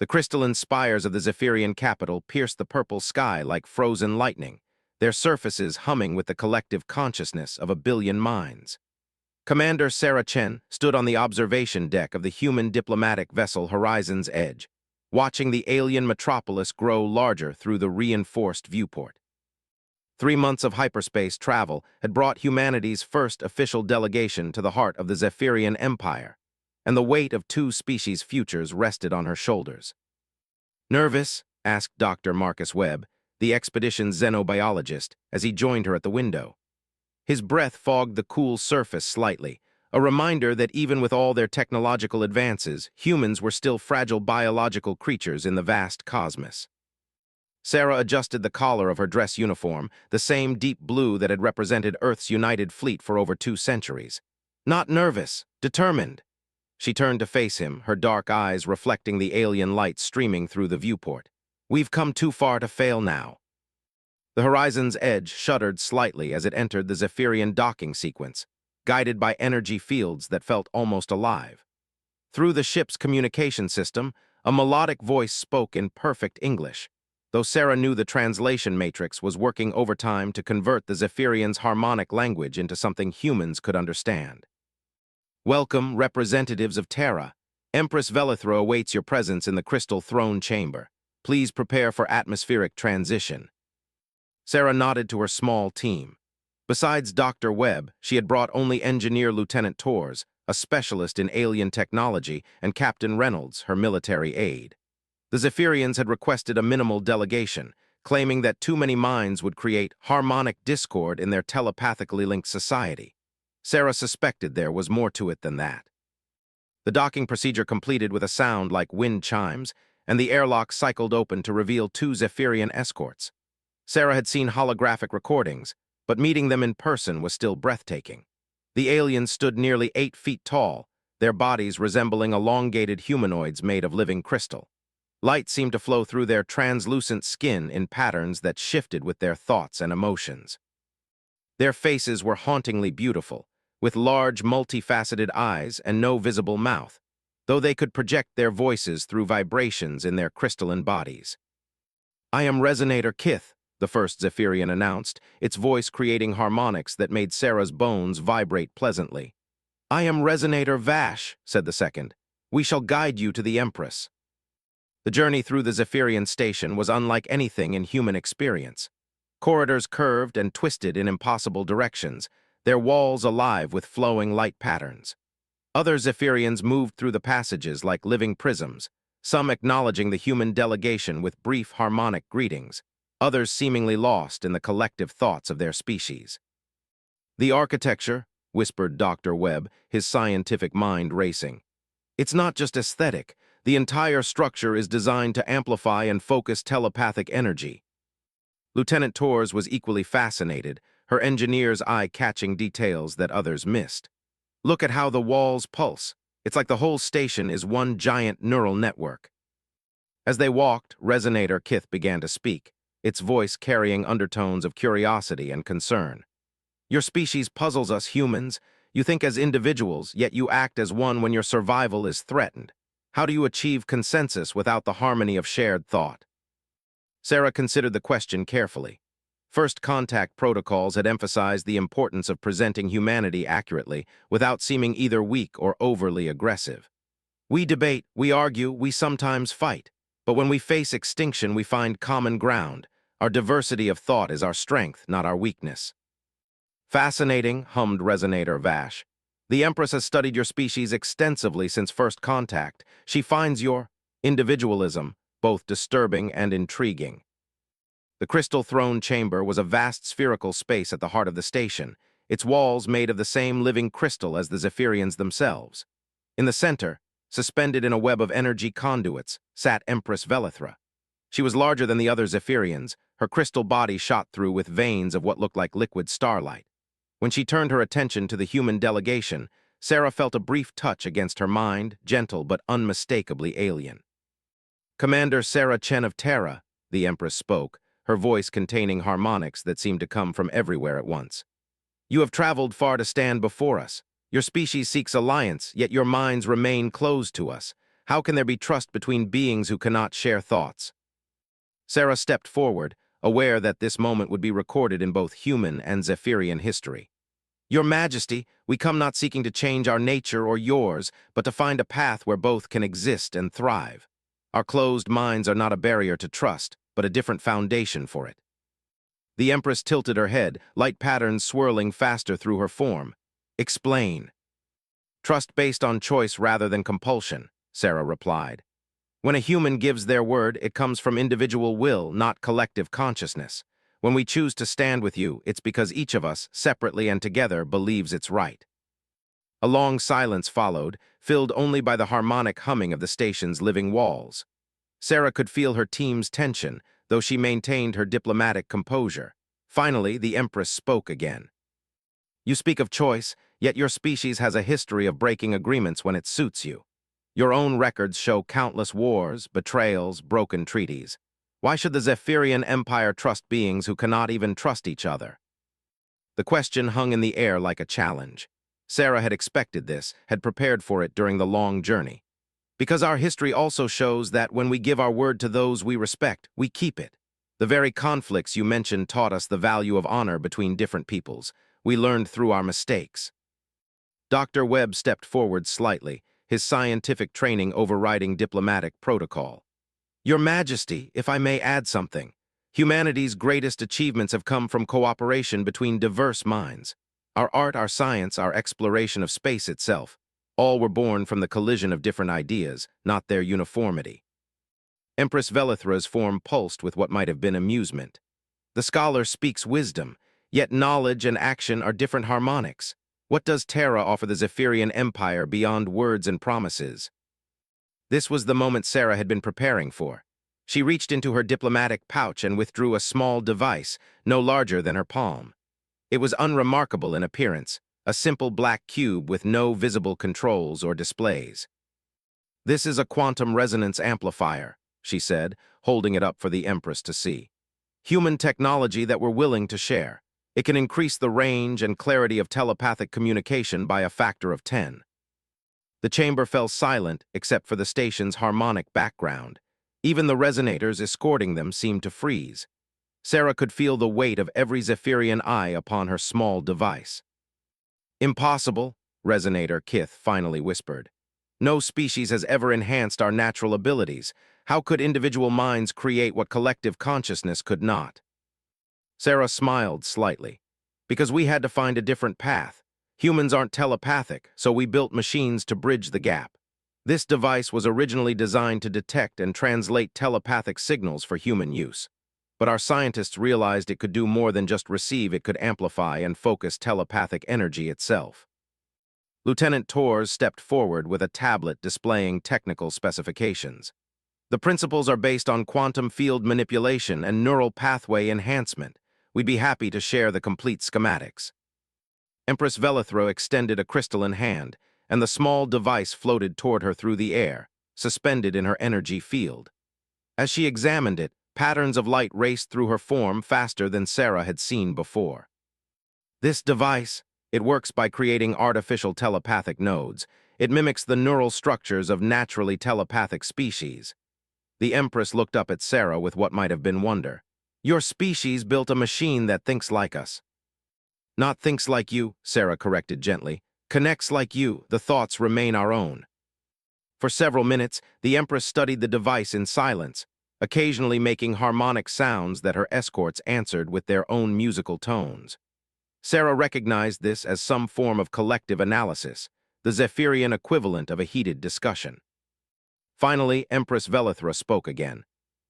The crystalline spires of the Zephyrian capital pierced the purple sky like frozen lightning, their surfaces humming with the collective consciousness of a billion minds. Commander Sarah Chen stood on the observation deck of the human diplomatic vessel Horizon's Edge, watching the alien metropolis grow larger through the reinforced viewport. 3 months of hyperspace travel had brought humanity's first official delegation to the heart of the Zephyrian Empire, and the weight of 2 species' futures rested on her shoulders. "Nervous?" asked Dr. Marcus Webb, the expedition's xenobiologist, as he joined her at the window. His breath fogged the cool surface slightly, a reminder that even with all their technological advances, humans were still fragile biological creatures in the vast cosmos. Sarah adjusted the collar of her dress uniform, the same deep blue that had represented Earth's united fleet for over 2 centuries. "Not nervous, determined." She turned to face him, her dark eyes reflecting the alien light streaming through the viewport. "We've come too far to fail now." The Horizon's Edge shuddered slightly as it entered the Zephyrian docking sequence, guided by energy fields that felt almost alive. Through the ship's communication system, a melodic voice spoke in perfect English, though Sarah knew the translation matrix was working overtime to convert the Zephyrians' harmonic language into something humans could understand. "Welcome, representatives of Terra. Empress Velithra awaits your presence in the Crystal Throne Chamber. Please prepare for atmospheric transition." Sarah nodded to her small team. Besides Dr. Webb, she had brought only Engineer Lieutenant Torres, a specialist in alien technology, and Captain Reynolds, her military aide. The Zephyrians had requested a minimal delegation, claiming that too many minds would create harmonic discord in their telepathically linked society. Sarah suspected there was more to it than that. The docking procedure completed with a sound like wind chimes, and the airlock cycled open to reveal 2 Zephyrian escorts. Sarah had seen holographic recordings, but meeting them in person was still breathtaking. The aliens stood nearly 8 feet tall, their bodies resembling elongated humanoids made of living crystal. Light seemed to flow through their translucent skin in patterns that shifted with their thoughts and emotions. Their faces were hauntingly beautiful, with large, multifaceted eyes and no visible mouth, though they could project their voices through vibrations in their crystalline bodies. "I am Resonator Kith," the first Zephyrian announced, its voice creating harmonics that made Sarah's bones vibrate pleasantly. "I am Resonator Vash," said the second. "We shall guide you to the Empress." The journey through the Zephyrian station was unlike anything in human experience. Corridors curved and twisted in impossible directions, their walls alive with flowing light patterns. Other Zephyrians moved through the passages like living prisms, some acknowledging the human delegation with brief harmonic greetings, others seemingly lost in the collective thoughts of their species. "The architecture," whispered Dr. Webb, his scientific mind racing. "It's not just aesthetic. The entire structure is designed to amplify and focus telepathic energy." Lieutenant Torres was equally fascinated, her engineer's eye catching details that others missed. "Look at how the walls pulse. It's like the whole station is one giant neural network." As they walked, Resonator Kith began to speak, its voice carrying undertones of curiosity and concern. "Your species puzzles us humans. You think as individuals, yet you act as one when your survival is threatened. How do you achieve consensus without the harmony of shared thought?" Sarah considered the question carefully. First contact protocols had emphasized the importance of presenting humanity accurately without seeming either weak or overly aggressive. "We debate, we argue, we sometimes fight. But when we face extinction, we find common ground. Our diversity of thought is our strength, not our weakness." "Fascinating," hummed Resonator Vash. "The Empress has studied your species extensively since first contact. She finds your individualism both disturbing and intriguing." The Crystal Throne Chamber was a vast spherical space at the heart of the station, its walls made of the same living crystal as the Zephyrians themselves. In the center, suspended in a web of energy conduits, sat Empress Velithra. She was larger than the other Zephyrians, her crystal body shot through with veins of what looked like liquid starlight. When she turned her attention to the human delegation, Sarah felt a brief touch against her mind, gentle but unmistakably alien. "Commander Sarah Chen of Terra," the Empress spoke, her voice containing harmonics that seemed to come from everywhere at once. "You have traveled far to stand before us. Your species seeks alliance, yet your minds remain closed to us. How can there be trust between beings who cannot share thoughts? Sarah stepped forward, aware that this moment would be recorded in both human and Zephyrian history. Your Majesty, we come not seeking to change our nature or yours, but to find a path where both can exist and thrive. Our closed minds are not a barrier to trust, but a different foundation for it. The Empress tilted her head, light patterns swirling faster through her form. Explain. Trust based on choice rather than compulsion, Sarah replied. When a human gives their word, it comes from individual will, not collective consciousness. When we choose to stand with you, it's because each of us, separately and together, believes it's right. A long silence followed, filled only by the harmonic humming of the station's living walls. Sarah could feel her team's tension, though she maintained her diplomatic composure. Finally, the Empress spoke again. You speak of choice, yet your species has a history of breaking agreements when it suits you. Your own records show countless wars, betrayals, broken treaties. Why should the Zephyrian Empire trust beings who cannot even trust each other? The question hung in the air like a challenge. Sarah had expected this, had prepared for it during the long journey. Because our history also shows that when we give our word to those we respect, we keep it. The very conflicts you mentioned taught us the value of honor between different peoples. We learned through our mistakes. Dr. Webb stepped forward slightly, his scientific training overriding diplomatic protocol. Your Majesty, if I may add something, humanity's greatest achievements have come from cooperation between diverse minds. Our art, our science, our exploration of space itself, all were born from the collision of different ideas, not their uniformity. Empress Velithra's form pulsed with what might have been amusement. The scholar speaks wisdom, yet knowledge and action are different harmonics. What does Terra offer the Zephyrian Empire beyond words and promises? This was the moment Sarah had been preparing for. She reached into her diplomatic pouch and withdrew a small device, no larger than her palm. It was unremarkable in appearance, a simple black cube with no visible controls or displays. This is a quantum resonance amplifier, she said, holding it up for the Empress to see. Human technology that we're willing to share. It can increase the range and clarity of telepathic communication by a factor of 10. The chamber fell silent except for the station's harmonic background. Even the resonators escorting them seemed to freeze. Sarah could feel the weight of every Zephyrian eye upon her small device. Impossible, Resonator Kith finally whispered. No species has ever enhanced our natural abilities. How could individual minds create what collective consciousness could not? Sarah smiled slightly. Because we had to find a different path. Humans aren't telepathic, so we built machines to bridge the gap. This device was originally designed to detect and translate telepathic signals for human use. But our scientists realized it could do more than just receive, it could amplify and focus telepathic energy itself. Lieutenant Torres stepped forward with a tablet displaying technical specifications. The principles are based on quantum field manipulation and neural pathway enhancement. We'd be happy to share the complete schematics. Empress Velithra extended a crystalline hand, and the small device floated toward her through the air, suspended in her energy field. As she examined it, patterns of light raced through her form faster than Sarah had seen before. This device, it works by creating artificial telepathic nodes. It mimics the neural structures of naturally telepathic species. The Empress looked up at Sarah with what might have been wonder. Your species built a machine that thinks like us. Not thinks like you, Sarah corrected gently. Connects like you, the thoughts remain our own. For several minutes, the Empress studied the device in silence, occasionally making harmonic sounds that her escorts answered with their own musical tones. Sarah recognized this as some form of collective analysis, the Zephyrian equivalent of a heated discussion. Finally, Empress Velithra spoke again.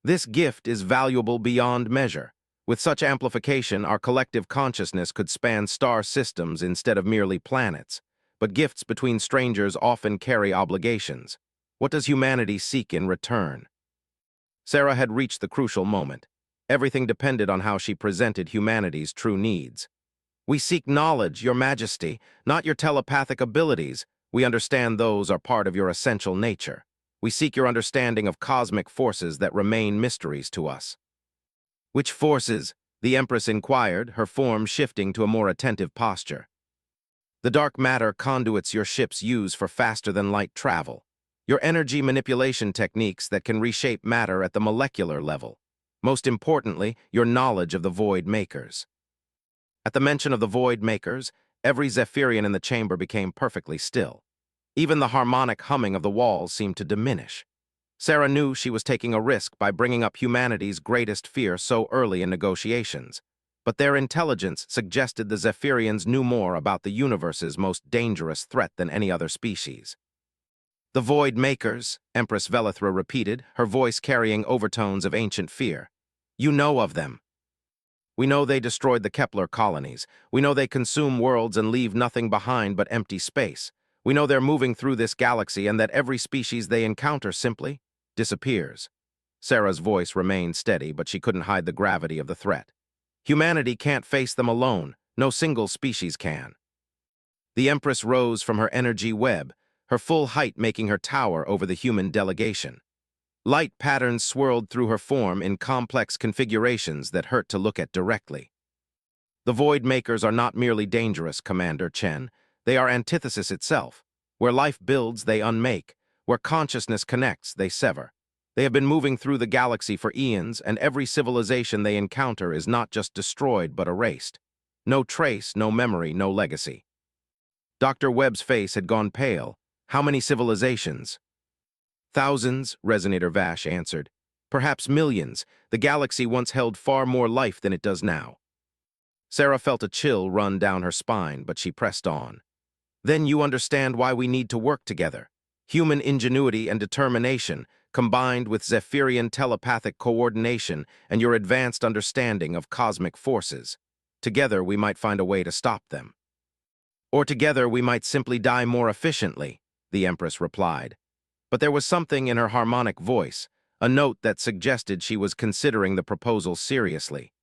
This gift is valuable beyond measure. With such amplification, our collective consciousness could span star systems instead of merely planets. But gifts between strangers often carry obligations. What does humanity seek in return? Sarah had reached the crucial moment. Everything depended on how she presented humanity's true needs. We seek knowledge, Your Majesty, not your telepathic abilities. We understand those are part of your essential nature. We seek your understanding of cosmic forces that remain mysteries to us. Which forces? The Empress inquired, her form shifting to a more attentive posture. The dark matter conduits your ships use for faster-than-light travel. Your energy manipulation techniques that can reshape matter at the molecular level. Most importantly, your knowledge of the Void Makers. At the mention of the Void Makers, every Zephyrian in the chamber became perfectly still. Even the harmonic humming of the walls seemed to diminish. Sarah knew she was taking a risk by bringing up humanity's greatest fear so early in negotiations, but their intelligence suggested the Zephyrians knew more about the universe's most dangerous threat than any other species. The Void Makers, Empress Velithra repeated, her voice carrying overtones of ancient fear. You know of them. We know they destroyed the Kepler colonies. We know they consume worlds and leave nothing behind but empty space. We know they're moving through this galaxy and that every species they encounter simply disappears. Sarah's voice remained steady, but she couldn't hide the gravity of the threat. Humanity can't face them alone. No single species can. The Empress rose from her energy web, her full height making her tower over the human delegation. Light patterns swirled through her form in complex configurations that hurt to look at directly. The Void Makers are not merely dangerous, Commander Chen. They are antithesis itself. Where life builds, they unmake. Where consciousness connects, they sever. They have been moving through the galaxy for eons, and every civilization they encounter is not just destroyed but erased. No trace, no memory, no legacy. Dr. Webb's face had gone pale. How many civilizations? Thousands, Resonator Vash answered. Perhaps millions. The galaxy once held far more life than it does now. Sarah felt a chill run down her spine, but she pressed on. Then you understand why we need to work together. Human ingenuity and determination, combined with Zephyrian telepathic coordination and your advanced understanding of cosmic forces. Together we might find a way to stop them. Or together we might simply die more efficiently, the Empress replied. But there was something in her harmonic voice, a note that suggested she was considering the proposal seriously.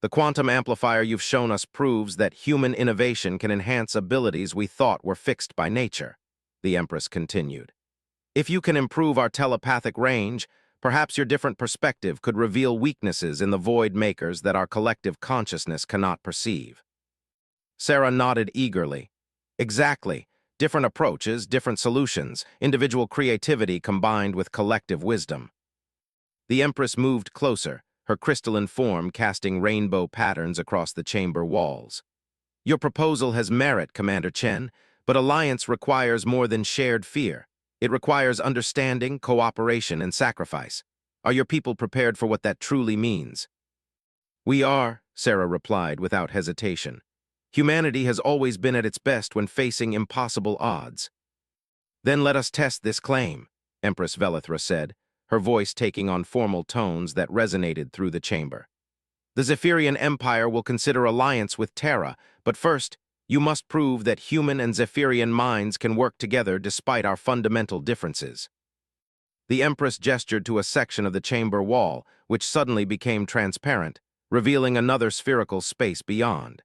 The quantum amplifier you've shown us proves that human innovation can enhance abilities we thought were fixed by nature, the Empress continued. If you can improve our telepathic range, perhaps your different perspective could reveal weaknesses in the Void Makers that our collective consciousness cannot perceive. Sarah nodded eagerly. Exactly. Different approaches, different solutions, individual creativity combined with collective wisdom. The Empress moved closer, her crystalline form casting rainbow patterns across the chamber walls. Your proposal has merit, Commander Chen, but alliance requires more than shared fear. It requires understanding, cooperation, and sacrifice. Are your people prepared for what that truly means? We are, Sarah replied without hesitation. Humanity has always been at its best when facing impossible odds. Then let us test this claim, Empress Velithra said, her voice taking on formal tones that resonated through the chamber. The Zephyrian Empire will consider alliance with Terra, but first, you must prove that human and Zephyrian minds can work together despite our fundamental differences. The Empress gestured to a section of the chamber wall, which suddenly became transparent, revealing another spherical space beyond.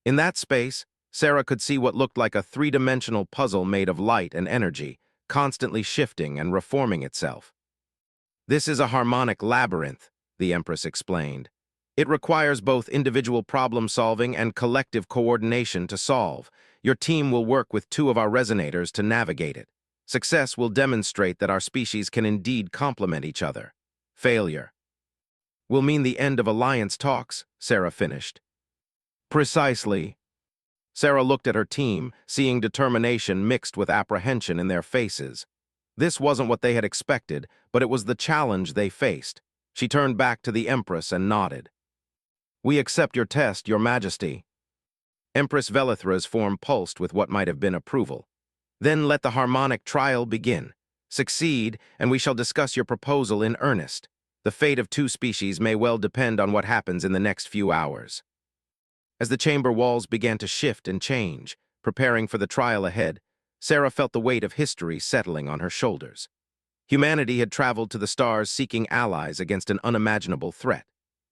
In that space, Sarah could see what looked like a three-dimensional puzzle made of light and energy, constantly shifting and reforming itself. This is a harmonic labyrinth, the Empress explained. It requires both individual problem-solving and collective coordination to solve. Your team will work with two of our resonators to navigate it. Success will demonstrate that our species can indeed complement each other. Failure will mean the end of alliance talks, Sarah finished. Precisely. Sarah looked at her team, seeing determination mixed with apprehension in their faces. This wasn't what they had expected, but it was the challenge they faced. She turned back to the Empress and nodded. We accept your test, Your Majesty. Empress Velithra's form pulsed with what might have been approval. Then let the harmonic trial begin. Succeed, and we shall discuss your proposal in earnest. The fate of two species may well depend on what happens in the next few hours. As the chamber walls began to shift and change, preparing for the trial ahead, Sarah felt the weight of history settling on her shoulders. Humanity had traveled to the stars seeking allies against an unimaginable threat.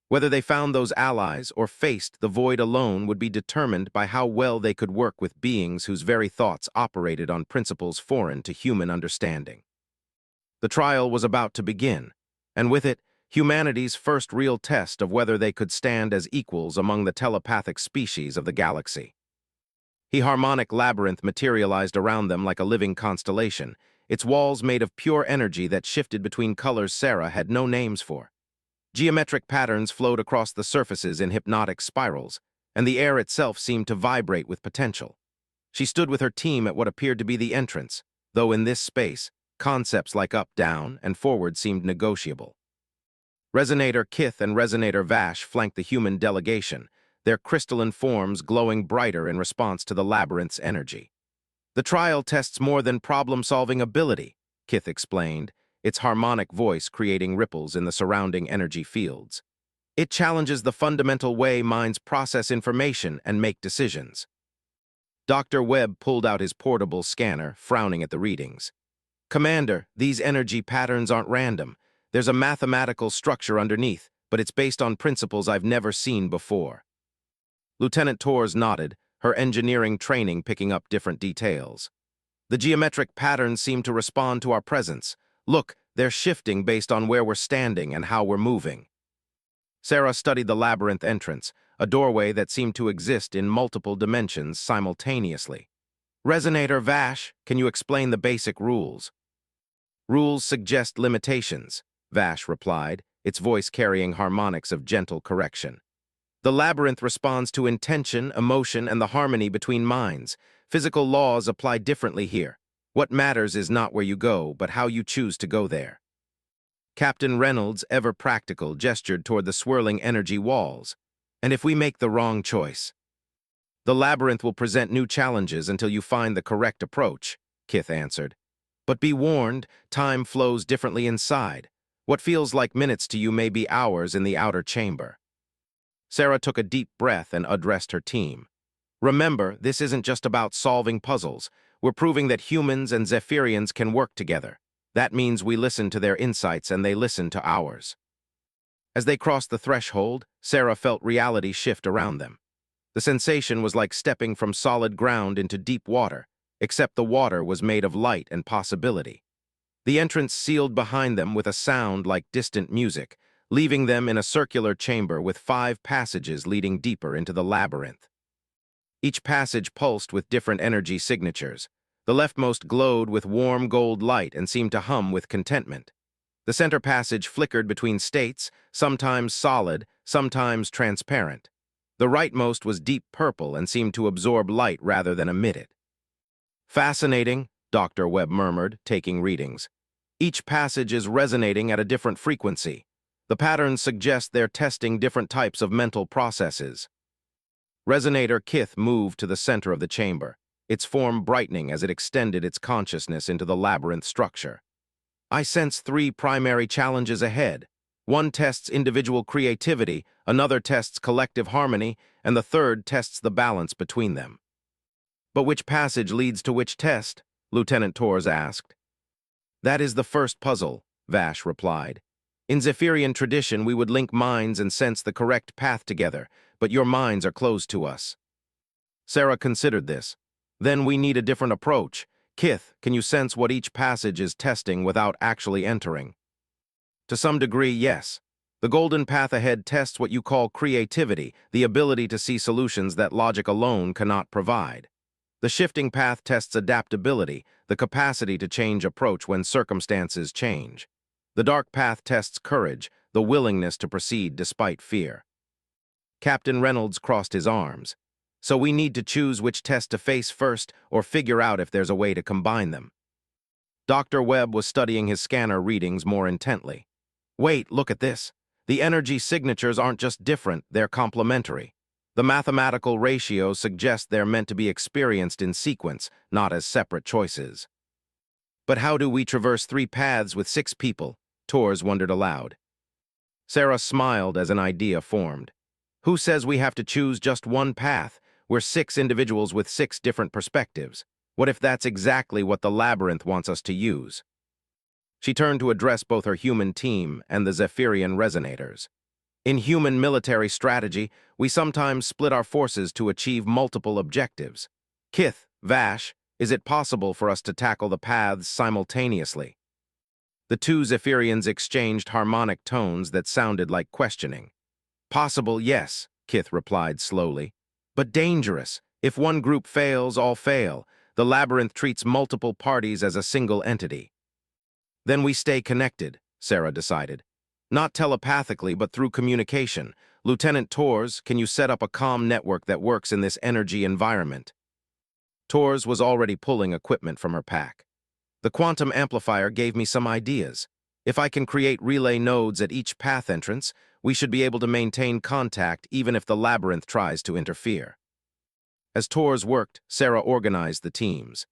Whether they found those allies or faced the void alone would be determined by how well they could work with beings whose very thoughts operated on principles foreign to human understanding. The trial was about to begin, and with it, humanity's first real test of whether they could stand as equals among the telepathic species of the galaxy. The harmonic labyrinth materialized around them like a living constellation, its walls made of pure energy that shifted between colors Sarah had no names for. Geometric patterns flowed across the surfaces in hypnotic spirals, and the air itself seemed to vibrate with potential. She stood with her team at what appeared to be the entrance, though in this space, concepts like up, down, and forward seemed negotiable. Resonator Kith and Resonator Vash flanked the human delegation, their crystalline forms glowing brighter in response to the labyrinth's energy. The trial tests more than problem-solving ability, Kith explained, its harmonic voice creating ripples in the surrounding energy fields. It challenges the fundamental way minds process information and make decisions. Dr. Webb pulled out his portable scanner, frowning at the readings. Commander, these energy patterns aren't random. There's a mathematical structure underneath, but it's based on principles I've never seen before. Lieutenant Torres nodded, her engineering training picking up different details. The geometric patterns seem to respond to our presence. Look, they're shifting based on where we're standing and how we're moving. Sarah studied the labyrinth entrance, a doorway that seemed to exist in multiple dimensions simultaneously. Resonator Vash, can you explain the basic rules? Rules suggest limitations, Vash replied, its voice carrying harmonics of gentle correction. The labyrinth responds to intention, emotion, and the harmony between minds. Physical laws apply differently here. What matters is not where you go, but how you choose to go there. Captain Reynolds, ever practical, gestured toward the swirling energy walls. And if we make the wrong choice? The labyrinth will present new challenges until you find the correct approach, Kith answered. But be warned, time flows differently inside. What feels like minutes to you may be hours in the outer chamber. Sarah took a deep breath and addressed her team. Remember, this isn't just about solving puzzles. We're proving that humans and Zephyrians can work together. That means we listen to their insights and they listen to ours. As they crossed the threshold, Sarah felt reality shift around them. The sensation was like stepping from solid ground into deep water, except the water was made of light and possibility. The entrance sealed behind them with a sound like distant music, leaving them in a circular chamber with 5 passages leading deeper into the labyrinth. Each passage pulsed with different energy signatures. The leftmost glowed with warm gold light and seemed to hum with contentment. The center passage flickered between states, sometimes solid, sometimes transparent. The rightmost was deep purple and seemed to absorb light rather than emit it. Fascinating, Dr. Webb murmured, taking readings. Each passage is resonating at a different frequency. The patterns suggest they're testing different types of mental processes. Resonator Kith moved to the center of the chamber, its form brightening as it extended its consciousness into the labyrinth structure. I sense 3 primary challenges ahead. One tests individual creativity, another tests collective harmony, and the third tests the balance between them. But which passage leads to which test? Lieutenant Torres asked. That is the first puzzle, Vash replied. In Zephyrian tradition, we would link minds and sense the correct path together, but your minds are closed to us. Sarah considered this. Then we need a different approach. Kith, can you sense what each passage is testing without actually entering? To some degree, yes. The golden path ahead tests what you call creativity, the ability to see solutions that logic alone cannot provide. The shifting path tests adaptability, the capacity to change approach when circumstances change. The dark path tests courage, the willingness to proceed despite fear. Captain Reynolds crossed his arms. So we need to choose which test to face first or figure out if there's a way to combine them. Dr. Webb was studying his scanner readings more intently. Wait, look at this. The energy signatures aren't just different, they're complementary. The mathematical ratios suggest they're meant to be experienced in sequence, not as separate choices. But how do we traverse 3 paths with 6 people? Torres wondered aloud. Sarah smiled as an idea formed. Who says we have to choose just one path? We're 6 individuals with 6 different perspectives. What if that's exactly what the labyrinth wants us to use? She turned to address both her human team and the Zephyrian resonators. In human military strategy, we sometimes split our forces to achieve multiple objectives. Kith, Vash, is it possible for us to tackle the paths simultaneously? The 2 Zephyrians exchanged harmonic tones that sounded like questioning. Possible, yes, Kith replied slowly. But dangerous. If one group fails, all fail. The labyrinth treats multiple parties as a single entity. Then we stay connected, Sarah decided. Not telepathically, but through communication. Lieutenant Tors, can you set up a comm network that works in this energy environment? Tors was already pulling equipment from her pack. The quantum amplifier gave me some ideas. If I can create relay nodes at each path entrance, we should be able to maintain contact even if the labyrinth tries to interfere. As Tors worked, Sarah organized the teams.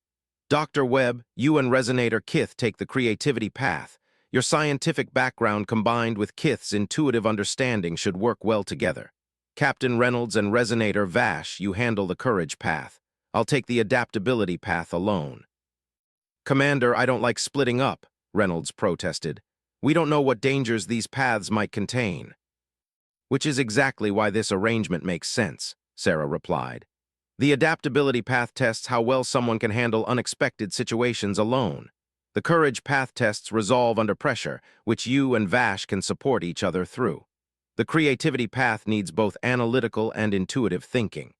Dr. Webb, you and Resonator Kith take the creativity path. Your scientific background combined with Kith's intuitive understanding should work well together. Captain Reynolds and Resonator Vash, you handle the courage path. I'll take the adaptability path alone. Commander, I don't like splitting up, Reynolds protested. We don't know what dangers these paths might contain. Which is exactly why this arrangement makes sense, Sarah replied. The adaptability path tests how well someone can handle unexpected situations alone. The courage path tests resolve under pressure, which you and Vash can support each other through. The creativity path needs both analytical and intuitive thinking.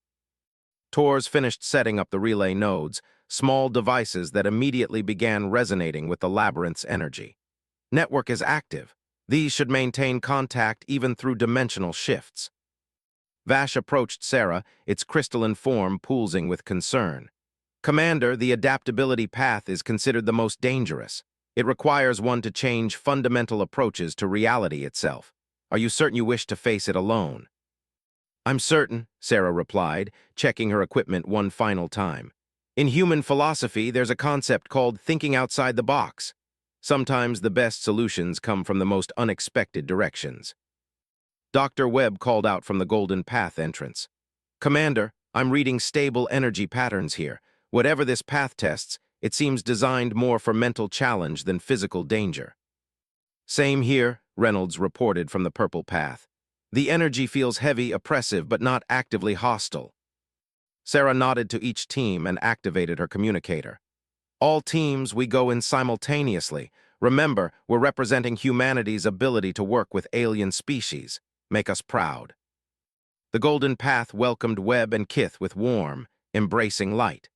Tors finished setting up the relay nodes, small devices that immediately began resonating with the labyrinth's energy. Network is active. These should maintain contact even through dimensional shifts. Vash approached Sarah, its crystalline form pulsing with concern. Commander, the adaptability path is considered the most dangerous. It requires one to change fundamental approaches to reality itself. Are you certain you wish to face it alone? I'm certain, Sarah replied, checking her equipment one final time. In human philosophy, there's a concept called thinking outside the box. Sometimes the best solutions come from the most unexpected directions. Dr. Webb called out from the Golden Path entrance. Commander, I'm reading stable energy patterns here. Whatever this path tests, it seems designed more for mental challenge than physical danger. Same here, Reynolds reported from the Purple Path. The energy feels heavy, oppressive, but not actively hostile. Sarah nodded to each team and activated her communicator. All teams, we go in simultaneously. Remember, we're representing humanity's ability to work with alien species. Make us proud. The Golden Path welcomed Webb and Kith with warm, embracing light.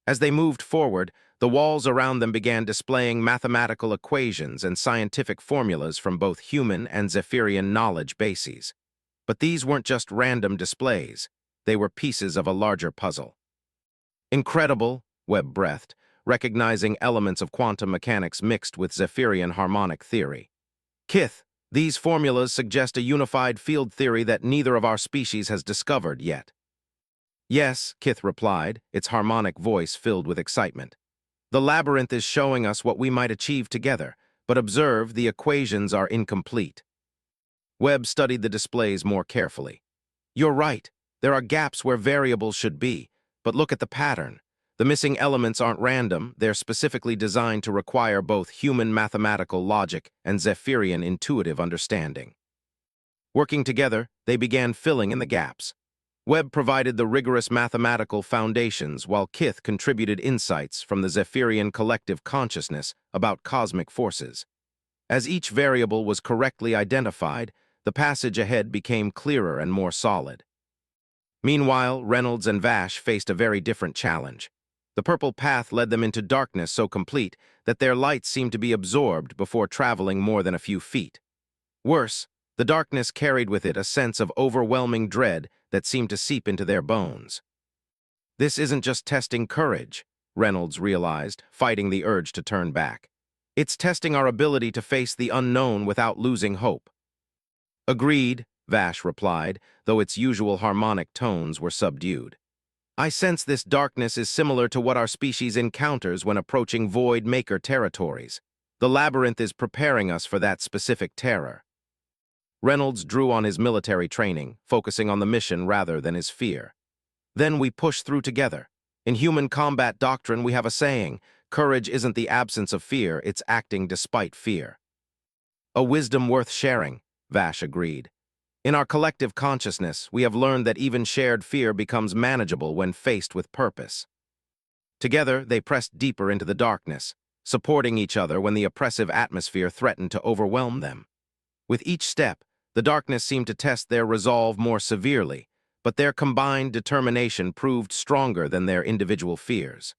As they moved forward, the walls around them began displaying mathematical equations and scientific formulas from both human and Zephyrian knowledge bases. But these weren't just random displays. They were pieces of a larger puzzle. Incredible, Webb breathed, recognizing elements of quantum mechanics mixed with Zephyrian harmonic theory. Kith, these formulas suggest a unified field theory that neither of our species has discovered yet. Yes, Kith replied, its harmonic voice filled with excitement. The labyrinth is showing us what we might achieve together, but observe, the equations are incomplete. Webb studied the displays more carefully. You're right, there are gaps where variables should be, but look at the pattern. The missing elements aren't random, they're specifically designed to require both human mathematical logic and Zephyrian intuitive understanding. Working together, they began filling in the gaps. Webb provided the rigorous mathematical foundations while Kith contributed insights from the Zephyrian collective consciousness about cosmic forces. As each variable was correctly identified, the passage ahead became clearer and more solid. Meanwhile, Reynolds and Vash faced a very different challenge. The Purple Path led them into darkness so complete that their light seemed to be absorbed before traveling more than a few feet. Worse, the darkness carried with it a sense of overwhelming dread that seemed to seep into their bones. This isn't just testing courage, Reynolds realized, fighting the urge to turn back. It's testing our ability to face the unknown without losing hope. Agreed, Vash replied, though its usual harmonic tones were subdued. I sense this darkness is similar to what our species encounters when approaching Void Maker territories. The labyrinth is preparing us for that specific terror. Reynolds drew on his military training, focusing on the mission rather than his fear. Then we push through together. In human combat doctrine, we have a saying, courage isn't the absence of fear, it's acting despite fear. A wisdom worth sharing, Vash agreed. In our collective consciousness, we have learned that even shared fear becomes manageable when faced with purpose. Together, they pressed deeper into the darkness, supporting each other when the oppressive atmosphere threatened to overwhelm them. With each step, the darkness seemed to test their resolve more severely, but their combined determination proved stronger than their individual fears.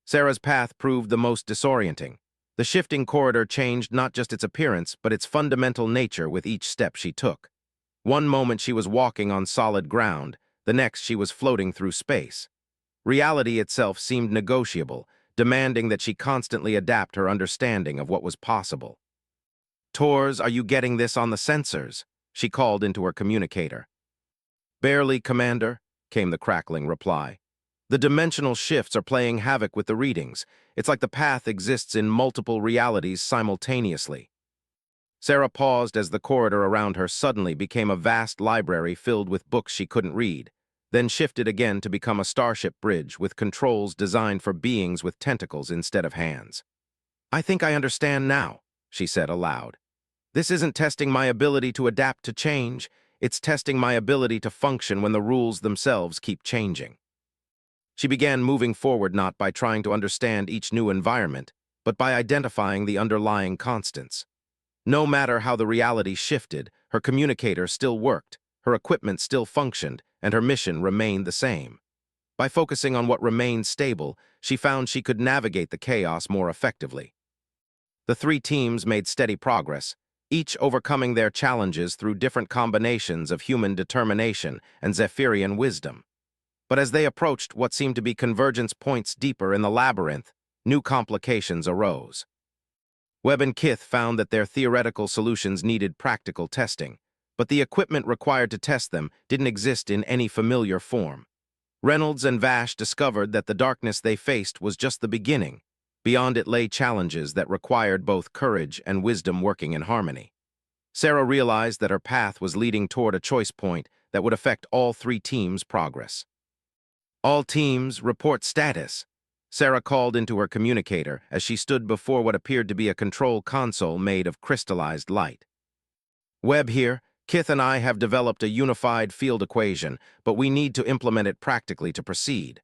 Sarah's path proved the most disorienting. The shifting corridor changed not just its appearance, but its fundamental nature with each step she took. One moment she was walking on solid ground, the next she was floating through space. Reality itself seemed negotiable, demanding that she constantly adapt her understanding of what was possible. "Tors, are you getting this on the sensors?" she called into her communicator. "Barely, Commander," came the crackling reply. "The dimensional shifts are playing havoc with the readings. It's like the path exists in multiple realities simultaneously." Sarah paused as the corridor around her suddenly became a vast library filled with books she couldn't read, then shifted again to become a starship bridge with controls designed for beings with tentacles instead of hands. "I think I understand now," she said aloud. "This isn't testing my ability to adapt to change, it's testing my ability to function when the rules themselves keep changing." She began moving forward not by trying to understand each new environment, but by identifying the underlying constants. No matter how the reality shifted, her communicator still worked, her equipment still functioned, and her mission remained the same. By focusing on what remained stable, she found she could navigate the chaos more effectively. The three teams made steady progress, each overcoming their challenges through different combinations of human determination and Zephyrian wisdom. But as they approached what seemed to be convergence points deeper in the labyrinth, new complications arose. Webb and Kith found that their theoretical solutions needed practical testing, but the equipment required to test them didn't exist in any familiar form. Reynolds and Vash discovered that the darkness they faced was just the beginning. Beyond it lay challenges that required both courage and wisdom working in harmony. Sarah realized that her path was leading toward a choice point that would affect all three teams' progress. "All teams, report status," Sarah called into her communicator as she stood before what appeared to be a control console made of crystallized light. "Webb here. Kith and I have developed a unified field equation, but we need to implement it practically to proceed.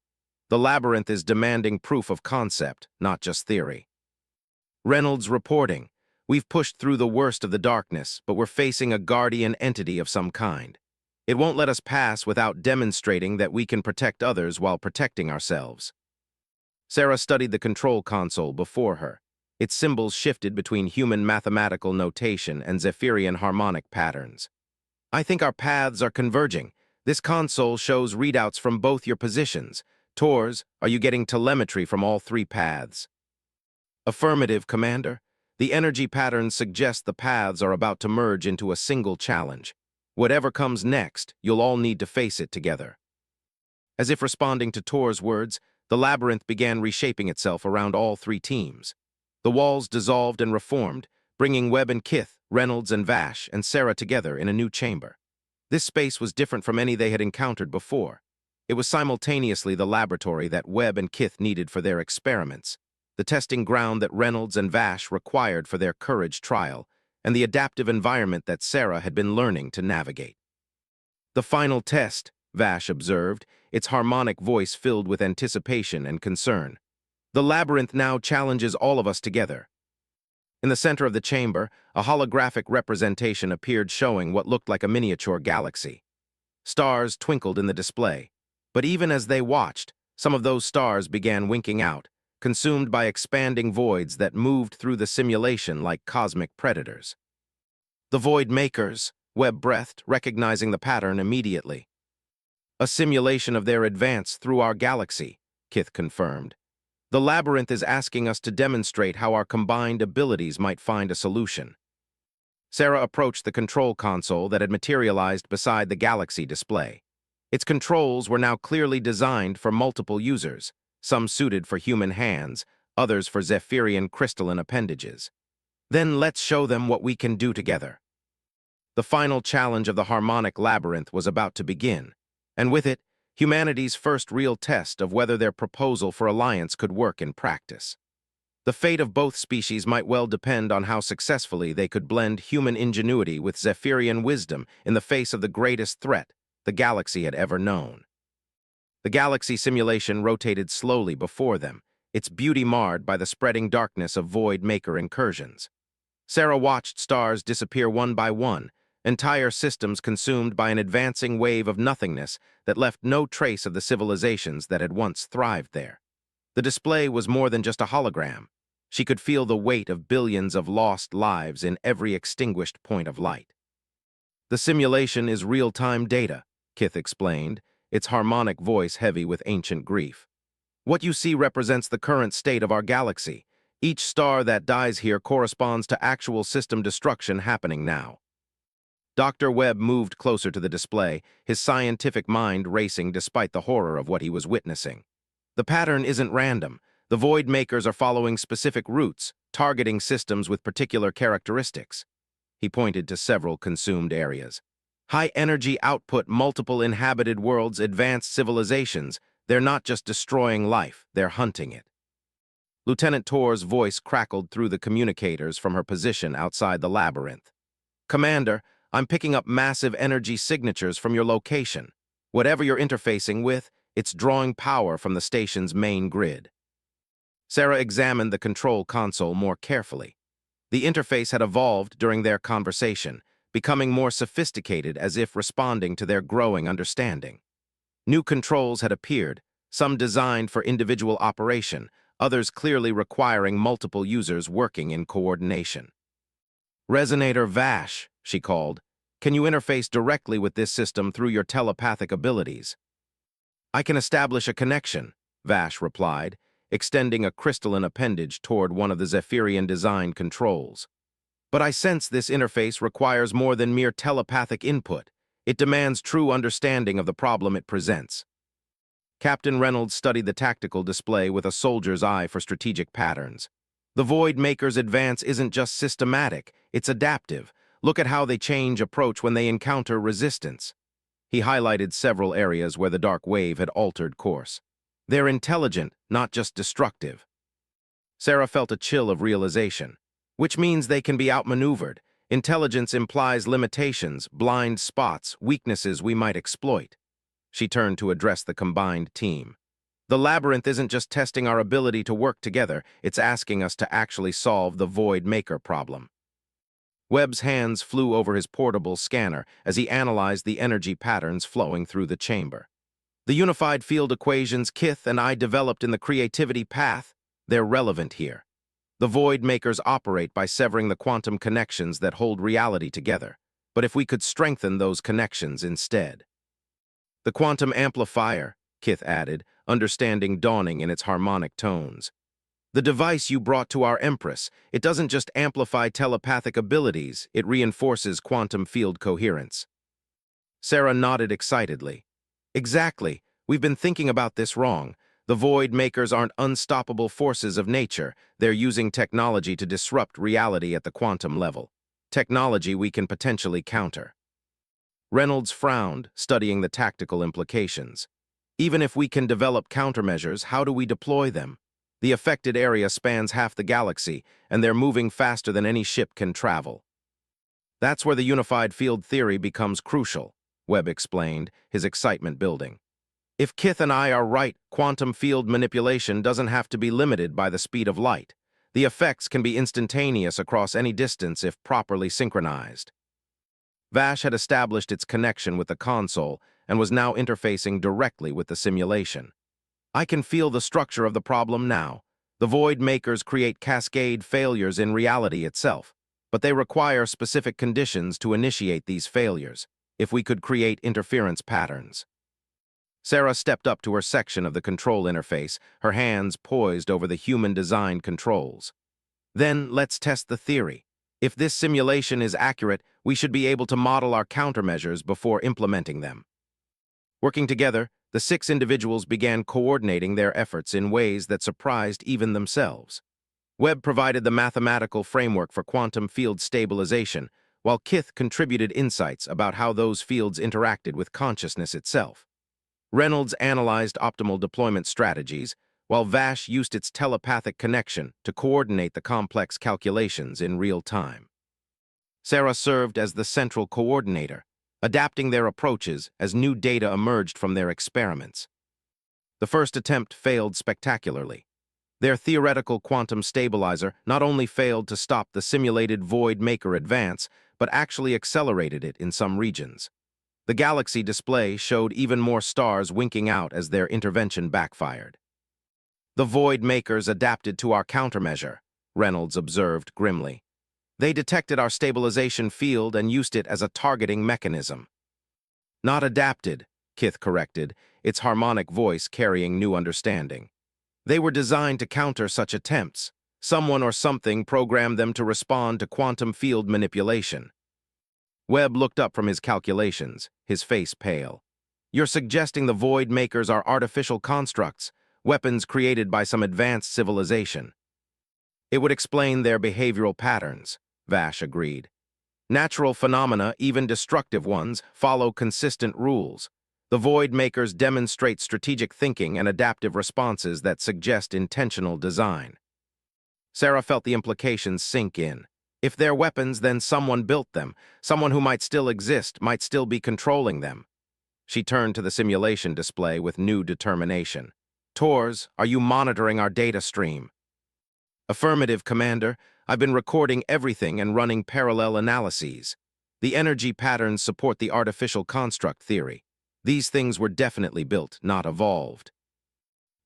The labyrinth is demanding proof of concept, not just theory." Reynolds reporting. "We've pushed through the worst of the darkness, but we're facing a guardian entity of some kind. It won't let us pass without demonstrating that we can protect others while protecting ourselves." Sarah studied the control console before her. Its symbols shifted between human mathematical notation and Zephyrian harmonic patterns. "I think our paths are converging. This console shows readouts from both your positions. Tors, are you getting telemetry from all three paths?" "Affirmative, Commander. The energy patterns suggest the paths are about to merge into a single challenge. Whatever comes next, you'll all need to face it together." As if responding to Tor's words, the labyrinth began reshaping itself around all three teams. The walls dissolved and reformed, bringing Webb and Kith, Reynolds and Vash, and Sarah together in a new chamber. This space was different from any they had encountered before. It was simultaneously the laboratory that Webb and Kith needed for their experiments, the testing ground that Reynolds and Vash required for their courage trial, and the adaptive environment that Sarah had been learning to navigate. "The final test," Vash observed, its harmonic voice filled with anticipation and concern. "The labyrinth now challenges all of us together." In the center of the chamber, a holographic representation appeared showing what looked like a miniature galaxy. Stars twinkled in the display, but even as they watched, some of those stars began winking out, consumed by expanding voids that moved through the simulation like cosmic predators. "The Void Makers," Webb breathed, recognizing the pattern immediately. "A simulation of their advance through our galaxy," Kith confirmed. "The labyrinth is asking us to demonstrate how our combined abilities might find a solution." Sarah approached the control console that had materialized beside the galaxy display. Its controls were now clearly designed for multiple users, some suited for human hands, others for Zephyrian crystalline appendages. "Then let's show them what we can do together." The final challenge of the harmonic labyrinth was about to begin, and with it, humanity's first real test of whether their proposal for alliance could work in practice. The fate of both species might well depend on how successfully they could blend human ingenuity with Zephyrian wisdom in the face of the greatest threat the galaxy had ever known. The galaxy simulation rotated slowly before them, its beauty marred by the spreading darkness of Void Maker incursions. Sarah watched stars disappear one by one, entire systems consumed by an advancing wave of nothingness that left no trace of the civilizations that had once thrived there. The display was more than just a hologram. She could feel the weight of billions of lost lives in every extinguished point of light. The simulation is real-time data, Kith explained, its harmonic voice heavy with ancient grief. What you see represents the current state of our galaxy. Each star that dies here corresponds to actual system destruction happening now. Dr. Webb moved closer to the display, his scientific mind racing despite the horror of what he was witnessing. The pattern isn't random. The Void Makers are following specific routes, targeting systems with particular characteristics. He pointed to several consumed areas. High energy output, multiple inhabited worlds, advanced civilizations. They're not just destroying life, they're hunting it. Lieutenant Tor's voice crackled through the communicators from her position outside the labyrinth. Commander, I'm picking up massive energy signatures from your location. Whatever you're interfacing with, it's drawing power from the station's main grid. Sarah examined the control console more carefully. The interface had evolved during their conversation, becoming more sophisticated as if responding to their growing understanding. New controls had appeared, some designed for individual operation, others clearly requiring multiple users working in coordination. Resonator Vash, she called. Can you interface directly with this system through your telepathic abilities? I can establish a connection, Vash replied, extending a crystalline appendage toward one of the Zephyrian-designed controls. But I sense this interface requires more than mere telepathic input. It demands true understanding of the problem it presents. Captain Reynolds studied the tactical display with a soldier's eye for strategic patterns. The Void Maker's advance isn't just systematic, it's adaptive. Look at how they change approach when they encounter resistance. He highlighted several areas where the dark wave had altered course. They're intelligent, not just destructive. Sarah felt a chill of realization, which means they can be outmaneuvered. Intelligence implies limitations, blind spots, weaknesses we might exploit. She turned to address the combined team. The labyrinth isn't just testing our ability to work together, it's asking us to actually solve the Void Maker problem. Webb's hands flew over his portable scanner as he analyzed the energy patterns flowing through the chamber. The unified field equations Kith and I developed in the creativity path, they're relevant here. The Void Makers operate by severing the quantum connections that hold reality together, but if we could strengthen those connections instead. The quantum amplifier, Kith added, understanding dawning in its harmonic tones. The device you brought to our Empress, it doesn't just amplify telepathic abilities, it reinforces quantum field coherence. Sarah nodded excitedly. Exactly, we've been thinking about this wrong. The Void Makers aren't unstoppable forces of nature, they're using technology to disrupt reality at the quantum level. Technology we can potentially counter. Reynolds frowned, studying the tactical implications. Even if we can develop countermeasures, how do we deploy them? The affected area spans half the galaxy, and they're moving faster than any ship can travel. That's where the unified field theory becomes crucial, Webb explained, his excitement building. If Kith and I are right, quantum field manipulation doesn't have to be limited by the speed of light. The effects can be instantaneous across any distance if properly synchronized. Vash had established its connection with the console and was now interfacing directly with the simulation. I can feel the structure of the problem now. The Void Makers create cascade failures in reality itself, but they require specific conditions to initiate these failures, if we could create interference patterns. Sarah stepped up to her section of the control interface, her hands poised over the human-designed controls. Then let's test the theory. If this simulation is accurate, we should be able to model our countermeasures before implementing them. Working together, the 6 individuals began coordinating their efforts in ways that surprised even themselves. Webb provided the mathematical framework for quantum field stabilization, while Kith contributed insights about how those fields interacted with consciousness itself. Reynolds analyzed optimal deployment strategies, while Vash used its telepathic connection to coordinate the complex calculations in real time. Sarah served as the central coordinator, adapting their approaches as new data emerged from their experiments. The first attempt failed spectacularly. Their theoretical quantum stabilizer not only failed to stop the simulated Void Maker advance, but actually accelerated it in some regions. The galaxy display showed even more stars winking out as their intervention backfired. The Void Makers adapted to our countermeasure, Reynolds observed grimly. They detected our stabilization field and used it as a targeting mechanism. Not adapted, Kith corrected, its harmonic voice carrying new understanding. They were designed to counter such attempts. Someone or something programmed them to respond to quantum field manipulation. Webb looked up from his calculations, his face pale. You're suggesting the Void Makers are artificial constructs, weapons created by some advanced civilization. It would explain their behavioral patterns, Vash agreed. Natural phenomena, even destructive ones, follow consistent rules. The Void Makers demonstrate strategic thinking and adaptive responses that suggest intentional design. Sarah felt the implications sink in. If they're weapons, then someone built them. Someone who might still exist, might still be controlling them. She turned to the simulation display with new determination. Tors, are you monitoring our data stream? Affirmative, Commander. I've been recording everything and running parallel analyses. The energy patterns support the artificial construct theory. These things were definitely built, not evolved.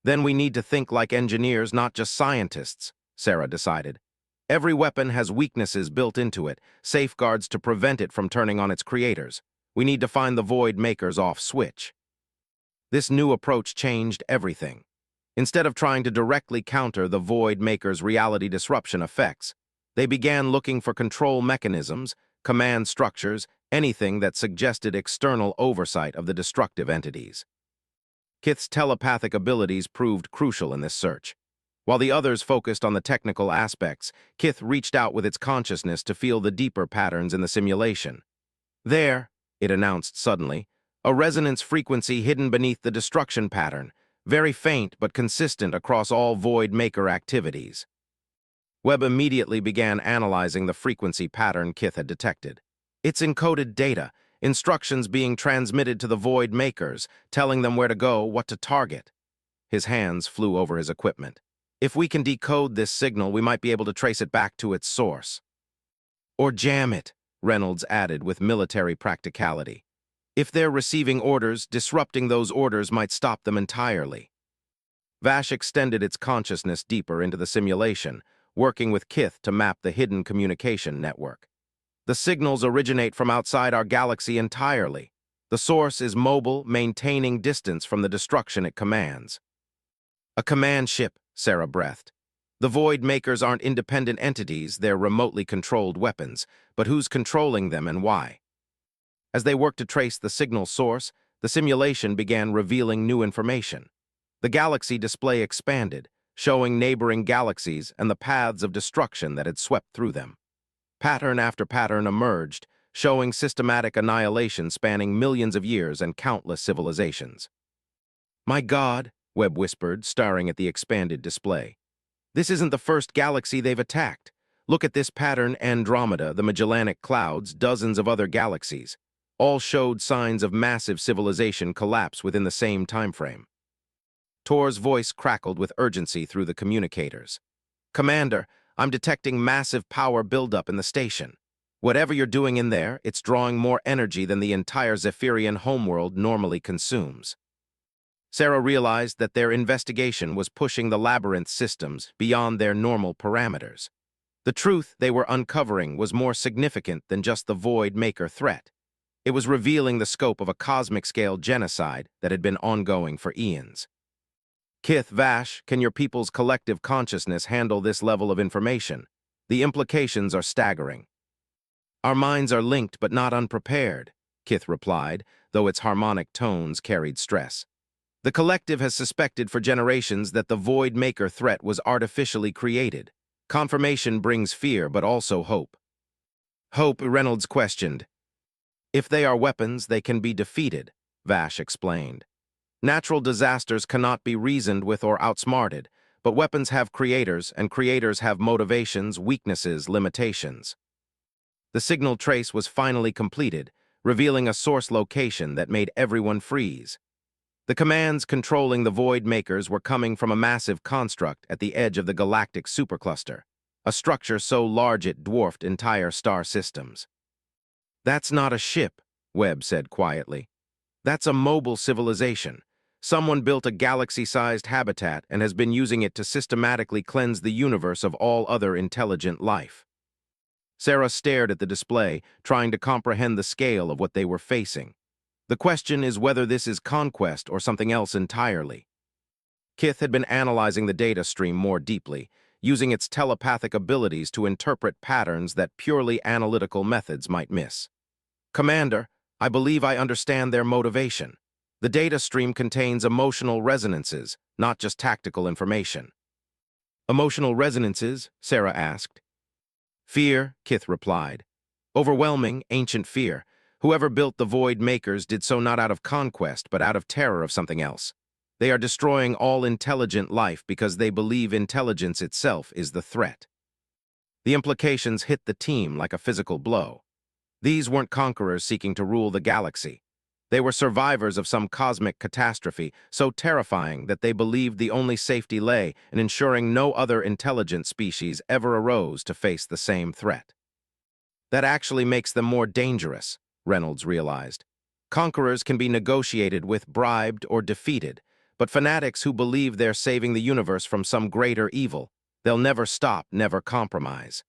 Then we need to think like engineers, not just scientists, Sarah decided. Every weapon has weaknesses built into it, safeguards to prevent it from turning on its creators. We need to find the Void Makers off switch. This new approach changed everything. Instead of trying to directly counter the Void Makers' reality disruption effects, they began looking for control mechanisms, command structures, anything that suggested external oversight of the destructive entities. Kith's telepathic abilities proved crucial in this search. While the others focused on the technical aspects, Kith reached out with its consciousness to feel the deeper patterns in the simulation. There, it announced suddenly, a resonance frequency hidden beneath the destruction pattern, very faint but consistent across all Void Maker activities. Webb immediately began analyzing the frequency pattern Kith had detected. It's encoded data, instructions being transmitted to the Void Makers, telling them where to go, what to target. His hands flew over his equipment. If we can decode this signal, we might be able to trace it back to its source. Or jam it, Reynolds added with military practicality. If they're receiving orders, disrupting those orders might stop them entirely. Vash extended its consciousness deeper into the simulation, working with Kith to map the hidden communication network. The signals originate from outside our galaxy entirely. The source is mobile, maintaining distance from the destruction it commands. A command ship, Sarah breathed. The Void Makers aren't independent entities, they're remotely controlled weapons, but who's controlling them and why? As they worked to trace the signal source, the simulation began revealing new information. The galaxy display expanded, showing neighboring galaxies and the paths of destruction that had swept through them. Pattern after pattern emerged, showing systematic annihilation spanning millions of years and countless civilizations. My God, Webb whispered, staring at the expanded display. This isn't the first galaxy they've attacked. Look at this pattern, Andromeda, the Magellanic Clouds, dozens of other galaxies. All showed signs of massive civilization collapse within the same timeframe. Tor's voice crackled with urgency through the communicators. Commander, I'm detecting massive power buildup in the station. Whatever you're doing in there, it's drawing more energy than the entire Zephyrian homeworld normally consumes. Sarah realized that their investigation was pushing the labyrinth systems beyond their normal parameters. The truth they were uncovering was more significant than just the Void Maker threat. It was revealing the scope of a cosmic-scale genocide that had been ongoing for eons. Kith, Vash, can your people's collective consciousness handle this level of information? The implications are staggering. Our minds are linked but not unprepared, Kith replied, though its harmonic tones carried stress. The collective has suspected for generations that the Void Maker threat was artificially created. Confirmation brings fear but also hope. Hope, Reynolds questioned. If they are weapons, they can be defeated, Vash explained. Natural disasters cannot be reasoned with or outsmarted, but weapons have creators, and creators have motivations, weaknesses, limitations. The signal trace was finally completed, revealing a source location that made everyone freeze. The commands controlling the Void Makers were coming from a massive construct at the edge of the galactic supercluster, a structure so large it dwarfed entire star systems. That's not a ship, Webb said quietly. That's a mobile civilization, Someone built a galaxy-sized habitat and has been using it to systematically cleanse the universe of all other intelligent life. Sarah stared at the display, trying to comprehend the scale of what they were facing. The question is whether this is conquest or something else entirely. Kith had been analyzing the data stream more deeply, using its telepathic abilities to interpret patterns that purely analytical methods might miss. Commander, I believe I understand their motivation. The data stream contains emotional resonances, not just tactical information. Emotional resonances? Sarah asked. Fear, Kith replied. Overwhelming, ancient fear. Whoever built the Void Makers did so not out of conquest, but out of terror of something else. They are destroying all intelligent life because they believe intelligence itself is the threat. The implications hit the team like a physical blow. These weren't conquerors seeking to rule the galaxy. They were survivors of some cosmic catastrophe so terrifying that they believed the only safety lay in ensuring no other intelligent species ever arose to face the same threat. That actually makes them more dangerous, Reynolds realized. Conquerors can be negotiated with, bribed, or defeated, but fanatics who believe they're saving the universe from some greater evil, they'll never stop, never compromise.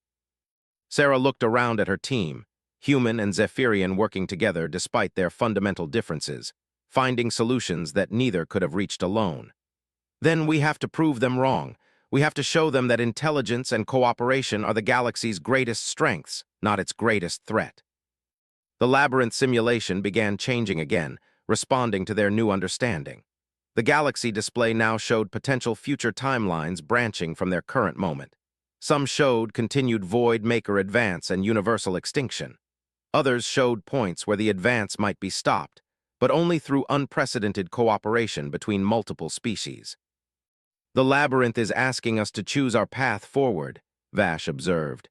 Sarah looked around at her team, human and Zephyrian working together despite their fundamental differences, finding solutions that neither could have reached alone. Then we have to prove them wrong. We have to show them that intelligence and cooperation are the galaxy's greatest strengths, not its greatest threat. The labyrinth simulation began changing again, responding to their new understanding. The galaxy display now showed potential future timelines branching from their current moment. Some showed continued Void Maker advance and universal extinction. Others showed points where the advance might be stopped, but only through unprecedented cooperation between multiple species. The labyrinth is asking us to choose our path forward, Vash observed.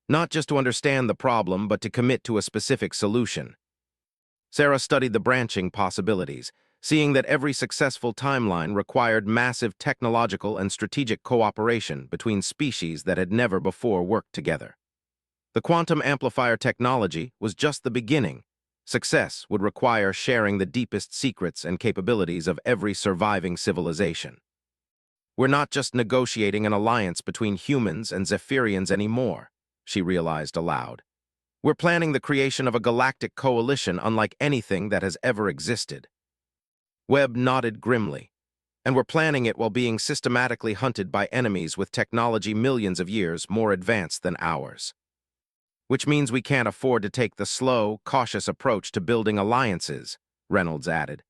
Not just to understand the problem, but to commit to a specific solution. Sarah studied the branching possibilities, seeing that every successful timeline required massive technological and strategic cooperation between species that had never before worked together. The quantum amplifier technology was just the beginning. Success would require sharing the deepest secrets and capabilities of every surviving civilization. We're not just negotiating an alliance between humans and Zephyrians anymore, she realized aloud. We're planning the creation of a galactic coalition unlike anything that has ever existed. Webb nodded grimly. And we're planning it while being systematically hunted by enemies with technology millions of years more advanced than ours. Which means we can't afford to take the slow, cautious approach to building alliances, Reynolds added.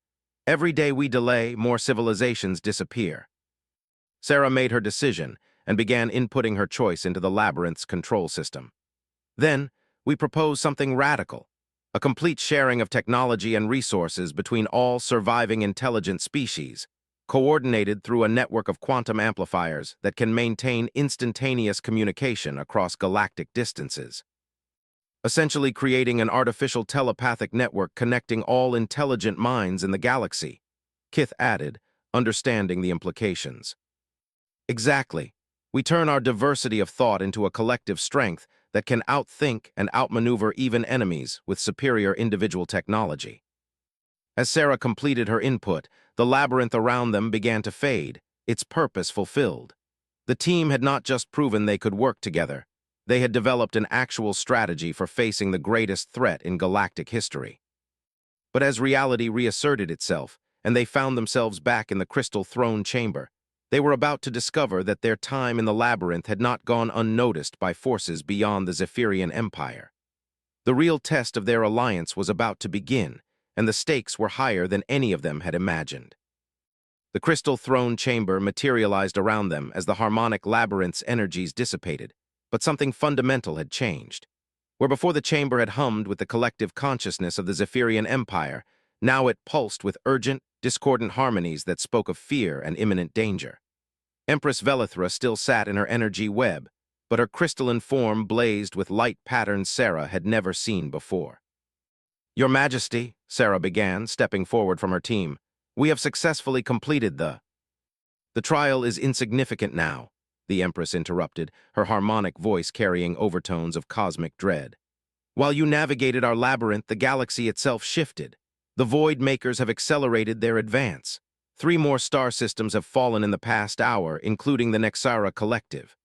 Every day we delay, more civilizations disappear. Sarah made her decision and began inputting her choice into the labyrinth's control system. Then, we proposed something radical, a complete sharing of technology and resources between all surviving intelligent species, coordinated through a network of quantum amplifiers that can maintain instantaneous communication across galactic distances. Essentially creating an artificial telepathic network connecting all intelligent minds in the galaxy, Kith added, understanding the implications. Exactly. We turn our diversity of thought into a collective strength that can outthink and outmaneuver even enemies with superior individual technology. As Sarah completed her input, the labyrinth around them began to fade, its purpose fulfilled. The team had not just proven they could work together, they had developed an actual strategy for facing the greatest threat in galactic history. But as reality reasserted itself, and they found themselves back in the Crystal Throne Chamber, they were about to discover that their time in the labyrinth had not gone unnoticed by forces beyond the Zephyrian Empire. The real test of their alliance was about to begin, and the stakes were higher than any of them had imagined. The Crystal Throne Chamber materialized around them as the harmonic labyrinth's energies dissipated, but something fundamental had changed. Where before the chamber had hummed with the collective consciousness of the Zephyrian Empire, now it pulsed with urgent, discordant harmonies that spoke of fear and imminent danger. Empress Velithra still sat in her energy web, but her crystalline form blazed with light patterns Sarah had never seen before. Your Majesty, Sarah began, stepping forward from her team, we have successfully completed the trial is insignificant now, the Empress interrupted, her harmonic voice carrying overtones of cosmic dread. While you navigated our labyrinth, the galaxy itself shifted. The Void Makers have accelerated their advance. 3 more star systems have fallen in the past hour, including the Nexara Collective.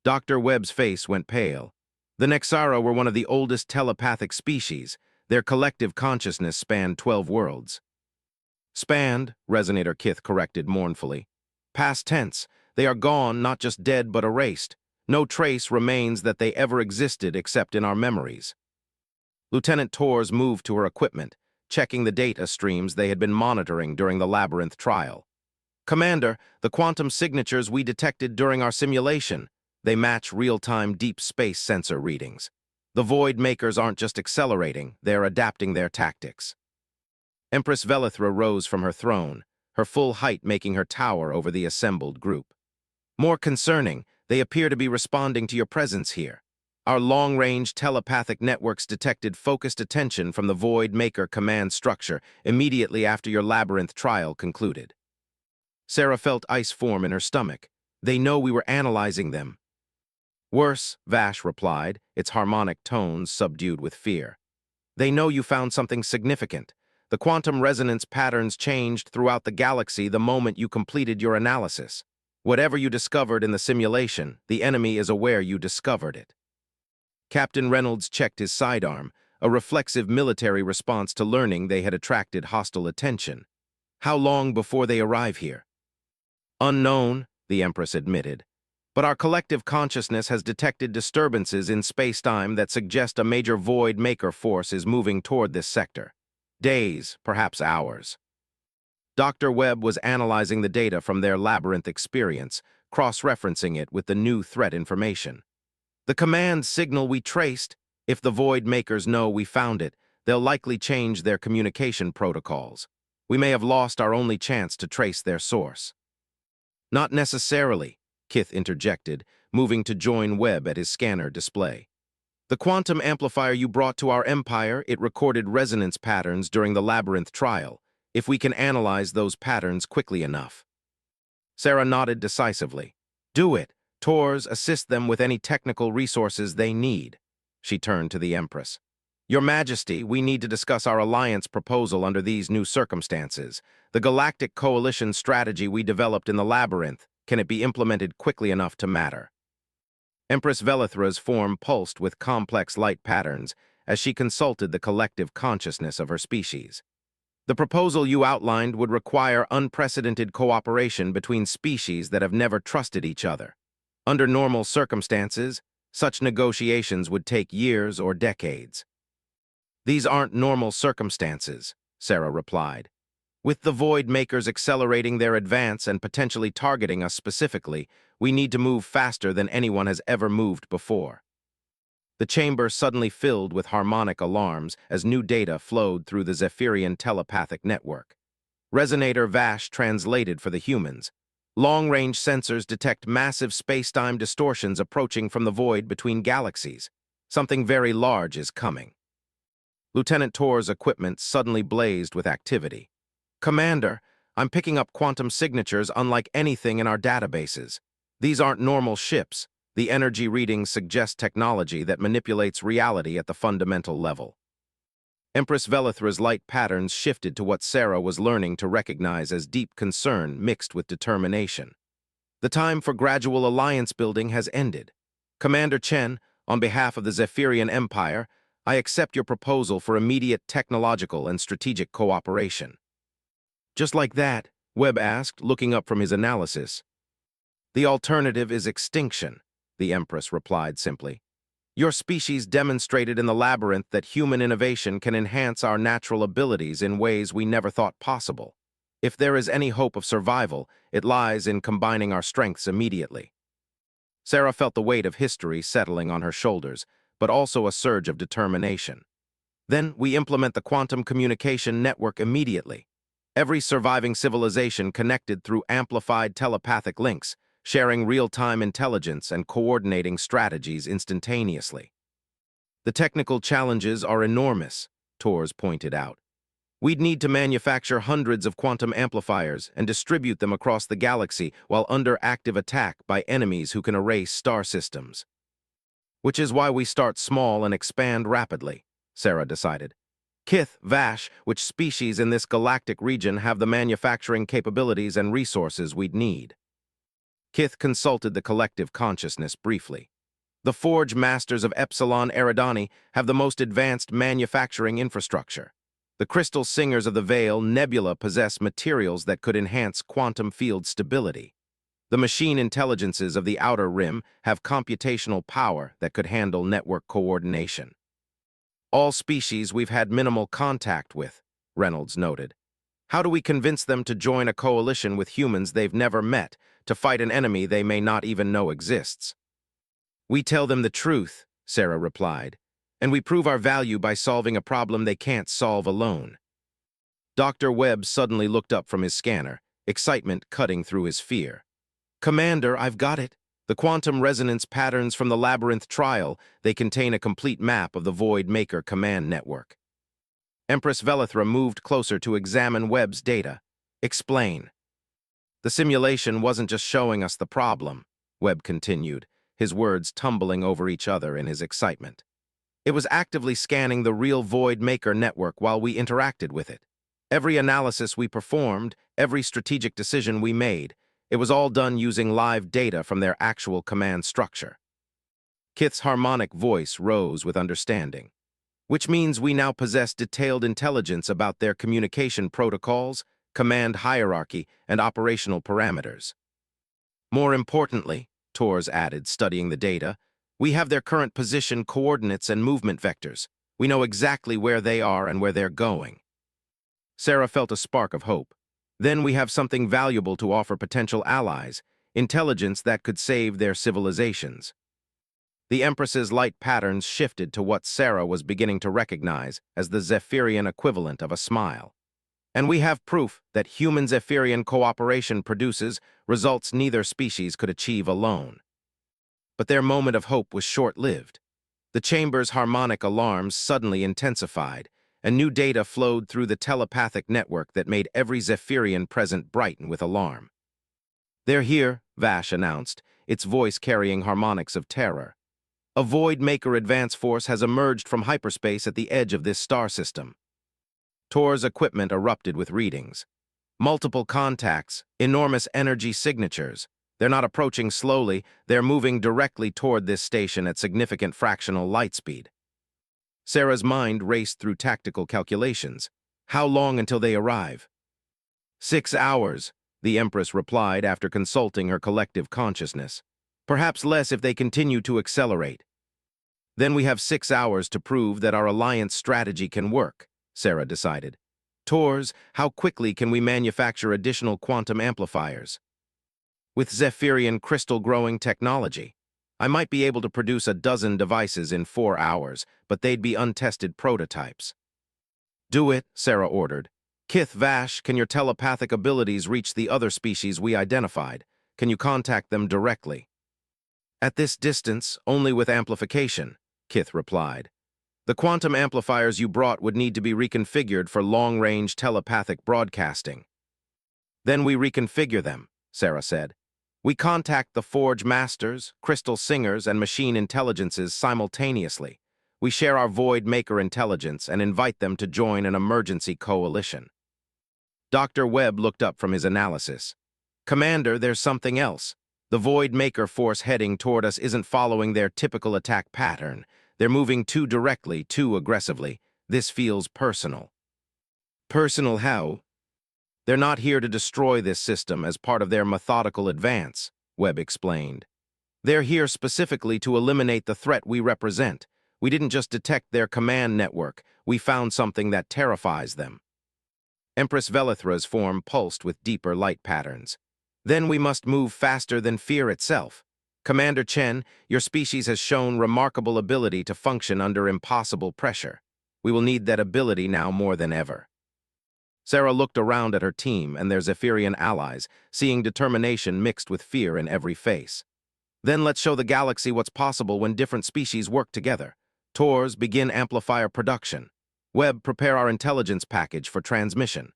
Dr. Webb's face went pale. The Nexara were one of the oldest telepathic species. Their collective consciousness spanned 12 worlds. Spanned, Resonator Kith corrected mournfully. Past tense. They are gone, not just dead but erased. No trace remains that they ever existed except in our memories. Lieutenant Torres moved to her equipment, checking the data streams they had been monitoring during the Labyrinth trial. Commander, the quantum signatures we detected during our simulation. They match real-time deep space sensor readings. The Void Makers aren't just accelerating, they're adapting their tactics. Empress Velithra rose from her throne, her full height making her tower over the assembled group. More concerning, they appear to be responding to your presence here. Our long-range telepathic networks detected focused attention from the Void Maker command structure immediately after your Labyrinth trial concluded. Sarah felt ice form in her stomach. They know we were analyzing them. Worse, Vash replied, its harmonic tones subdued with fear. They know you found something significant. The quantum resonance patterns changed throughout the galaxy the moment you completed your analysis. Whatever you discovered in the simulation, the enemy is aware you discovered it. Captain Reynolds checked his sidearm, a reflexive military response to learning they had attracted hostile attention. How long before they arrive here? Unknown, the Empress admitted. But our collective consciousness has detected disturbances in space-time that suggest a major Void Maker force is moving toward this sector. Days, perhaps hours. Dr. Webb was analyzing the data from their Labyrinth experience, cross-referencing it with the new threat information. The command signal we traced, if the Void Makers know we found it, they'll likely change their communication protocols. We may have lost our only chance to trace their source. Not necessarily, Kith interjected, moving to join Webb at his scanner display. The quantum amplifier you brought to our empire, it recorded resonance patterns during the Labyrinth trial, if we can analyze those patterns quickly enough. Sarah nodded decisively. Do it. Torres, assist them with any technical resources they need. She turned to the Empress. Your Majesty, we need to discuss our alliance proposal under these new circumstances. The Galactic Coalition strategy we developed in the Labyrinth, can it be implemented quickly enough to matter? Empress Velithra's form pulsed with complex light patterns as she consulted the collective consciousness of her species. The proposal you outlined would require unprecedented cooperation between species that have never trusted each other. Under normal circumstances, such negotiations would take years or decades. These aren't normal circumstances, Sarah replied. With the Void Makers accelerating their advance and potentially targeting us specifically, we need to move faster than anyone has ever moved before. The chamber suddenly filled with harmonic alarms as new data flowed through the Zephyrian telepathic network. Resonator Vash translated for the humans. Long-range sensors detect massive space-time distortions approaching from the void between galaxies. Something very large is coming. Lieutenant Tor's equipment suddenly blazed with activity. Commander, I'm picking up quantum signatures unlike anything in our databases. These aren't normal ships. The energy readings suggest technology that manipulates reality at the fundamental level. Empress Velithra's light patterns shifted to what Sarah was learning to recognize as deep concern mixed with determination. The time for gradual alliance building has ended. Commander Chen, on behalf of the Zephyrian Empire, I accept your proposal for immediate technological and strategic cooperation. Just like that, Webb asked, looking up from his analysis. The alternative is extinction, the Empress replied simply. Your species demonstrated in the Labyrinth that human innovation can enhance our natural abilities in ways we never thought possible. If there is any hope of survival, it lies in combining our strengths immediately. Sarah felt the weight of history settling on her shoulders, but also a surge of determination. Then we implement the quantum communication network immediately. Every surviving civilization connected through amplified telepathic links, sharing real-time intelligence and coordinating strategies instantaneously. The technical challenges are enormous, Torres pointed out. We'd need to manufacture hundreds of quantum amplifiers and distribute them across the galaxy while under active attack by enemies who can erase star systems. Which is why we start small and expand rapidly, Sarah decided. Kith, Vash, which species in this galactic region have the manufacturing capabilities and resources we'd need? Kith consulted the collective consciousness briefly. The Forge Masters of Epsilon Eridani have the most advanced manufacturing infrastructure. The Crystal Singers of the Veil Nebula possess materials that could enhance quantum field stability. The machine intelligences of the Outer Rim have computational power that could handle network coordination. All species we've had minimal contact with, Reynolds noted. How do we convince them to join a coalition with humans they've never met, to fight an enemy they may not even know exists? We tell them the truth, Sarah replied, and we prove our value by solving a problem they can't solve alone. Dr. Webb suddenly looked up from his scanner, excitement cutting through his fear. Commander, I've got it. The quantum resonance patterns from the Labyrinth trial, they contain a complete map of the Void Maker command network. Empress Velithra moved closer to examine Webb's data. Explain. The simulation wasn't just showing us the problem, Webb continued, his words tumbling over each other in his excitement. It was actively scanning the real Void Maker network while we interacted with it. Every analysis we performed, every strategic decision we made, it was all done using live data from their actual command structure. Kith's harmonic voice rose with understanding. Which means we now possess detailed intelligence about their communication protocols, command hierarchy, and operational parameters. More importantly, Tors added, studying the data, we have their current position coordinates and movement vectors. We know exactly where they are and where they're going. Sarah felt a spark of hope. Then we have something valuable to offer potential allies, intelligence that could save their civilizations. The Empress's light patterns shifted to what Sarah was beginning to recognize as the Zephyrian equivalent of a smile. And we have proof that human-Zephyrian cooperation produces results neither species could achieve alone. But their moment of hope was short-lived. The chamber's harmonic alarms suddenly intensified, and new data flowed through the telepathic network that made every Zephyrian present brighten with alarm. They're here, Vash announced, its voice carrying harmonics of terror. A Void Maker advance force has emerged from hyperspace at the edge of this star system. Tor's equipment erupted with readings. Multiple contacts, enormous energy signatures. They're not approaching slowly, they're moving directly toward this station at significant fractional light speed. Sarah's mind raced through tactical calculations. How long until they arrive? 6 hours, the Empress replied after consulting her collective consciousness. Perhaps less if they continue to accelerate. Then we have 6 hours to prove that our alliance strategy can work, Sarah decided. Tors, how quickly can we manufacture additional quantum amplifiers? With Zephyrian crystal-growing technology, I might be able to produce a dozen devices in 4 hours, but they'd be untested prototypes. Do it, Sarah ordered. Kith, Vash, can your telepathic abilities reach the other species we identified? Can you contact them directly? At this distance, only with amplification, Kith replied. The quantum amplifiers you brought would need to be reconfigured for long-range telepathic broadcasting. Then we reconfigure them, Sarah said. We contact the Forge Masters, Crystal Singers, and Machine Intelligences simultaneously. We share our Void Maker intelligence and invite them to join an emergency coalition. Dr. Webb looked up from his analysis. Commander, there's something else. The Void Maker force heading toward us isn't following their typical attack pattern. They're moving too directly, too aggressively. This feels personal. Personal how? They're not here to destroy this system as part of their methodical advance, Webb explained. They're here specifically to eliminate the threat we represent. We didn't just detect their command network, we found something that terrifies them. Empress Velithra's form pulsed with deeper light patterns. Then we must move faster than fear itself. Commander Chen, your species has shown remarkable ability to function under impossible pressure. We will need that ability now more than ever. Sarah looked around at her team and their Zephyrian allies, seeing determination mixed with fear in every face. Then let's show the galaxy what's possible when different species work together. Tors, begin amplifier production. Webb, prepare our intelligence package for transmission.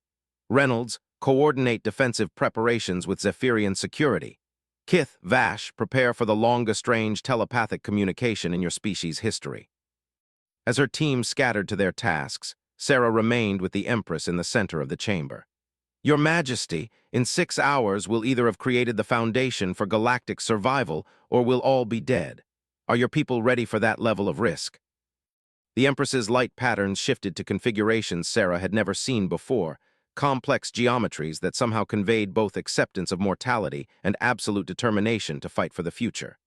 Reynolds, coordinate defensive preparations with Zephyrian security. Kith, Vash, prepare for the longest-range telepathic communication in your species' history. As her team scattered to their tasks, Sarah remained with the Empress in the center of the chamber. Your Majesty, in 6 hours we'll either have created the foundation for galactic survival or we'll all be dead. Are your people ready for that level of risk? The Empress's light patterns shifted to configurations Sarah had never seen before, complex geometries that somehow conveyed both acceptance of mortality and absolute determination to fight for the future.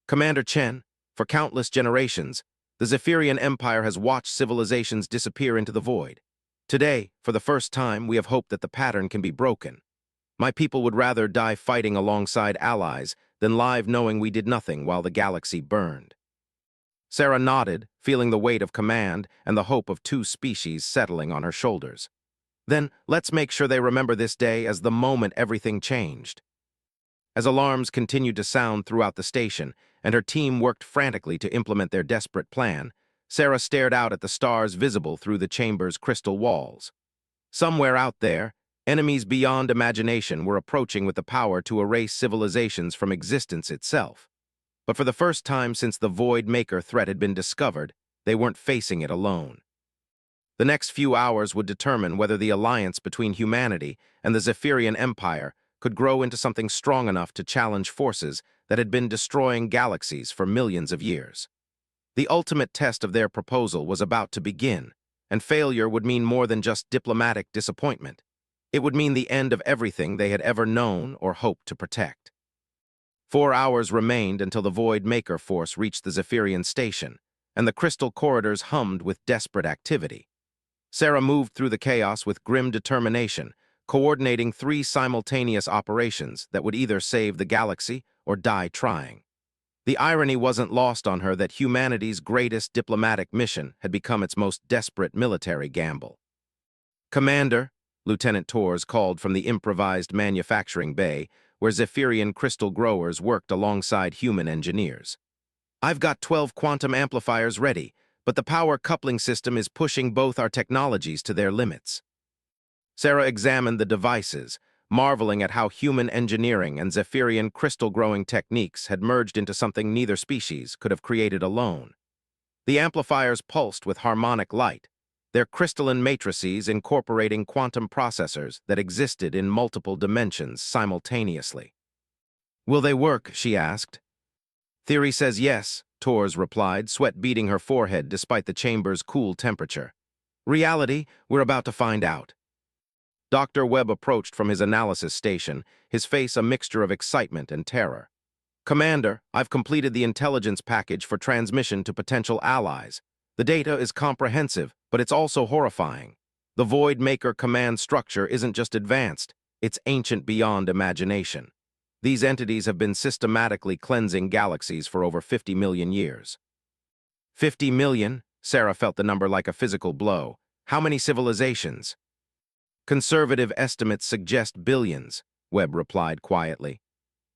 Commander Chen, for countless generations, the Zephyrian Empire has watched civilizations disappear into the void. Today, for the first time, we have hoped that the pattern can be broken. My people would rather die fighting alongside allies than live knowing we did nothing while the galaxy burned. Sarah nodded, feeling the weight of command and the hope of 2 species settling on her shoulders. Then, let's make sure they remember this day as the moment everything changed. As alarms continued to sound throughout the station, and her team worked frantically to implement their desperate plan, Sarah stared out at the stars visible through the chamber's crystal walls. Somewhere out there, enemies beyond imagination were approaching with the power to erase civilizations from existence itself. But for the first time since the Void Maker threat had been discovered, they weren't facing it alone. The next few hours would determine whether the alliance between humanity and the Zephyrian Empire could grow into something strong enough to challenge forces that had been destroying galaxies for millions of years. The ultimate test of their proposal was about to begin, and failure would mean more than just diplomatic disappointment. It would mean the end of everything they had ever known or hoped to protect. 4 hours remained until the Void Maker force reached the Zephyrian station, and the crystal corridors hummed with desperate activity. Sarah moved through the chaos with grim determination, coordinating 3 simultaneous operations that would either save the galaxy or die trying. The irony wasn't lost on her that humanity's greatest diplomatic mission had become its most desperate military gamble. Commander, Lieutenant Torres called from the improvised manufacturing bay, where Zephyrian crystal growers worked alongside human engineers. I've got 12 quantum amplifiers ready, but the power coupling system is pushing both our technologies to their limits. Sarah examined the devices, marveling at how human engineering and Zephyrian crystal-growing techniques had merged into something neither species could have created alone. The amplifiers pulsed with harmonic light, their crystalline matrices incorporating quantum processors that existed in multiple dimensions simultaneously. "Will they work?" she asked. "Theory says yes," Torres replied, sweat beading her forehead despite the chamber's cool temperature. "Reality, we're about to find out." Dr. Webb approached from his analysis station, his face a mixture of excitement and terror. "Commander, I've completed the intelligence package for transmission to potential allies. The data is comprehensive, but it's also horrifying. The Void Maker command structure isn't just advanced, it's ancient beyond imagination. These entities have been systematically cleansing galaxies for over 50 million years." 50 million? Sarah felt the number like a physical blow. How many civilizations? "Conservative estimates suggest billions," Webb replied quietly.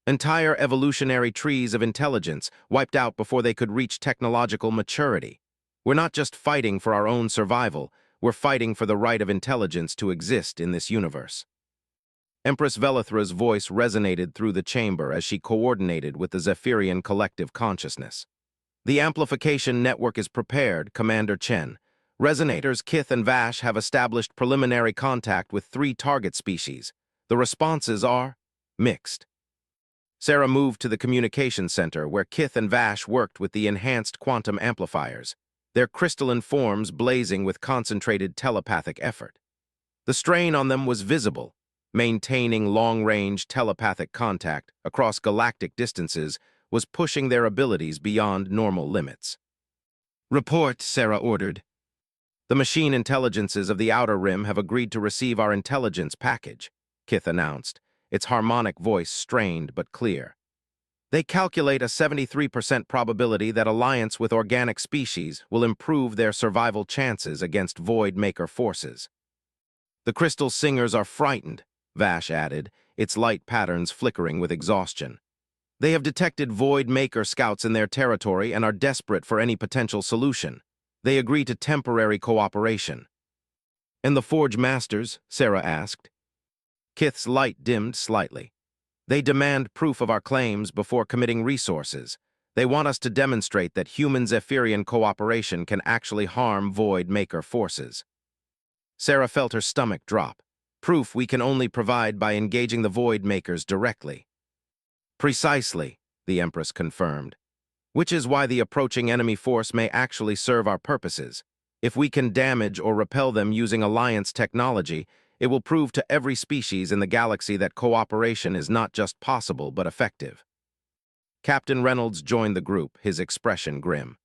"Entire evolutionary trees of intelligence wiped out before they could reach technological maturity. We're not just fighting for our own survival, we're fighting for the right of intelligence to exist in this universe." Empress Velithra's voice resonated through the chamber as she coordinated with the Zephyrian collective consciousness. "The amplification network is prepared, Commander Chen. Resonators Kith and Vash have established preliminary contact with 3 target species. The responses are mixed." Sarah moved to the communication center where Kith and Vash worked with the enhanced quantum amplifiers, their crystalline forms blazing with concentrated telepathic effort. The strain on them was visible. Maintaining long-range telepathic contact across galactic distances was pushing their abilities beyond normal limits. "Report," Sarah ordered. "The machine intelligences of the Outer Rim have agreed to receive our intelligence package," Kith announced, its harmonic voice strained but clear. "They calculate a 73% probability that alliance with organic species will improve their survival chances against Void Maker forces." "The Crystal Singers are frightened," Vash added, its light patterns flickering with exhaustion. "They have detected Void Maker scouts in their territory and are desperate for any potential solution. They agree to temporary cooperation." "And the Forge Masters?" Sarah asked. Kith's light dimmed slightly. "They demand proof of our claims before committing resources. They want us to demonstrate that human Zephyrian cooperation can actually harm Void Maker forces." Sarah felt her stomach drop. Proof we can only provide by engaging the Void Makers directly. Precisely, the Empress confirmed. Which is why the approaching enemy force may actually serve our purposes. If we can damage or repel them using Alliance technology, it will prove to every species in the galaxy that cooperation is not just possible but effective. Captain Reynolds joined the group, his expression grim.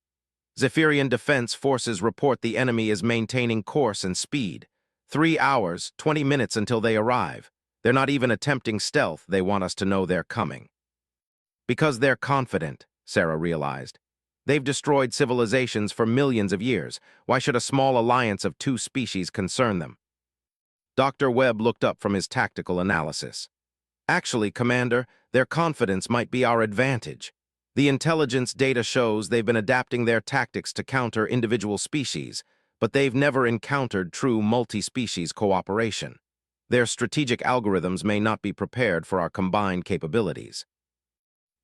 Zephyrian Defense Forces report the enemy is maintaining course and speed. 3 hours, 20 minutes until they arrive. They're not even attempting stealth, they want us to know they're coming. Because they're confident, Sarah realized. They've destroyed civilizations for millions of years. Why should a small alliance of 2 species concern them? Dr. Webb looked up from his tactical analysis. Actually, Commander, their confidence might be our advantage. The intelligence data shows they've been adapting their tactics to counter individual species, but they've never encountered true multi-species cooperation. Their strategic algorithms may not be prepared for our combined capabilities.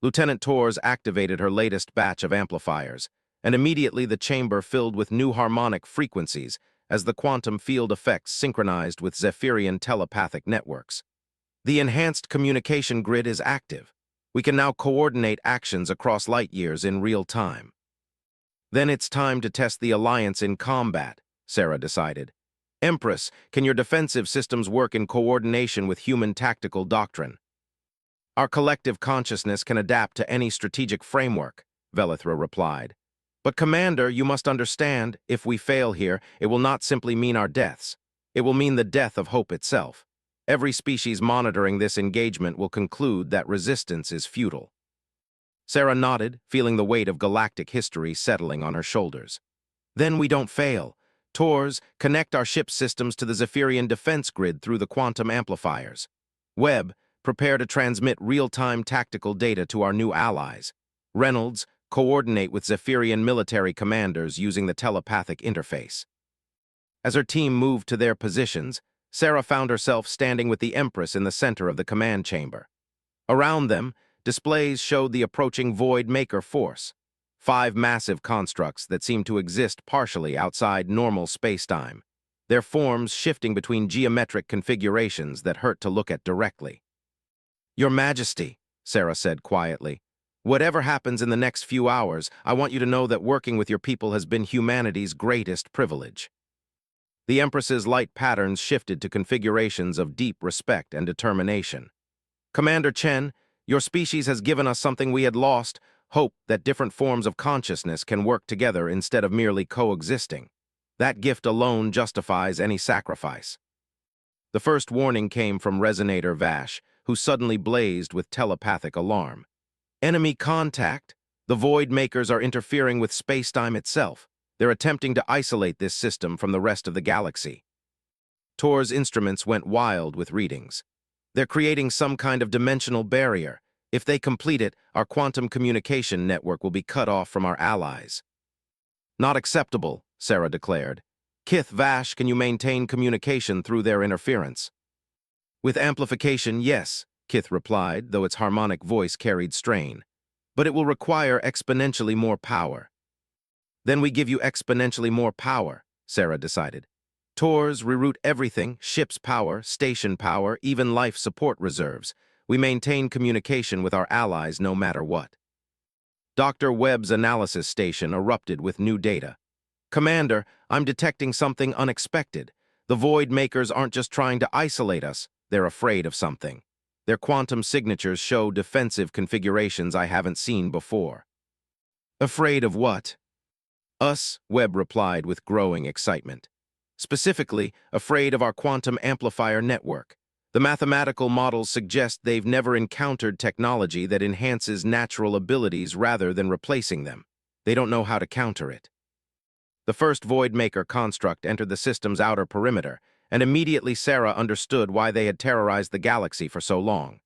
Lieutenant Torres activated her latest batch of amplifiers, and immediately the chamber filled with new harmonic frequencies as the quantum field effects synchronized with Zephyrian telepathic networks. The enhanced communication grid is active. We can now coordinate actions across light years in real time. Then it's time to test the Alliance in combat, Sarah decided. Empress, can your defensive systems work in coordination with human tactical doctrine? Our collective consciousness can adapt to any strategic framework, Velithra replied. But Commander, you must understand, if we fail here, it will not simply mean our deaths. It will mean the death of hope itself. Every species monitoring this engagement will conclude that resistance is futile. Sarah nodded, feeling the weight of galactic history settling on her shoulders. Then we don't fail. Torres, connect our ship systems to the Zephyrian defense grid through the quantum amplifiers. Webb, prepare to transmit real-time tactical data to our new allies. Reynolds, coordinate with Zephyrian military commanders using the telepathic interface. As her team moved to their positions, Sarah found herself standing with the Empress in the center of the command chamber. Around them, displays showed the approaching Void Maker force, 5 massive constructs that seemed to exist partially outside normal spacetime, their forms shifting between geometric configurations that hurt to look at directly. Your Majesty, Sarah said quietly, whatever happens in the next few hours, I want you to know that working with your people has been humanity's greatest privilege. The Empress's light patterns shifted to configurations of deep respect and determination. Commander Chen, your species has given us something we had lost, hope that different forms of consciousness can work together instead of merely coexisting. That gift alone justifies any sacrifice. The first warning came from Resonator Vash, who suddenly blazed with telepathic alarm. Enemy contact! The Void Makers are interfering with spacetime itself. They're attempting to isolate this system from the rest of the galaxy. Tor's instruments went wild with readings. They're creating some kind of dimensional barrier. If they complete it, our quantum communication network will be cut off from our allies. Not acceptable, Sarah declared. Kith Vash, can you maintain communication through their interference? With amplification, yes, Kith replied, though its harmonic voice carried strain. But it will require exponentially more power. Then we give you exponentially more power, Sarah decided. Tors reroute everything, ship's power, station power, even life support reserves. We maintain communication with our allies no matter what. Dr. Webb's analysis station erupted with new data. Commander, I'm detecting something unexpected. The Void Makers aren't just trying to isolate us, they're afraid of something. Their quantum signatures show defensive configurations I haven't seen before. Afraid of what? Us, Webb replied with growing excitement. Specifically, afraid of our quantum amplifier network. The mathematical models suggest they've never encountered technology that enhances natural abilities rather than replacing them. They don't know how to counter it. The first Void Maker construct entered the system's outer perimeter, and immediately Sarah understood why they had terrorized the galaxy for so long.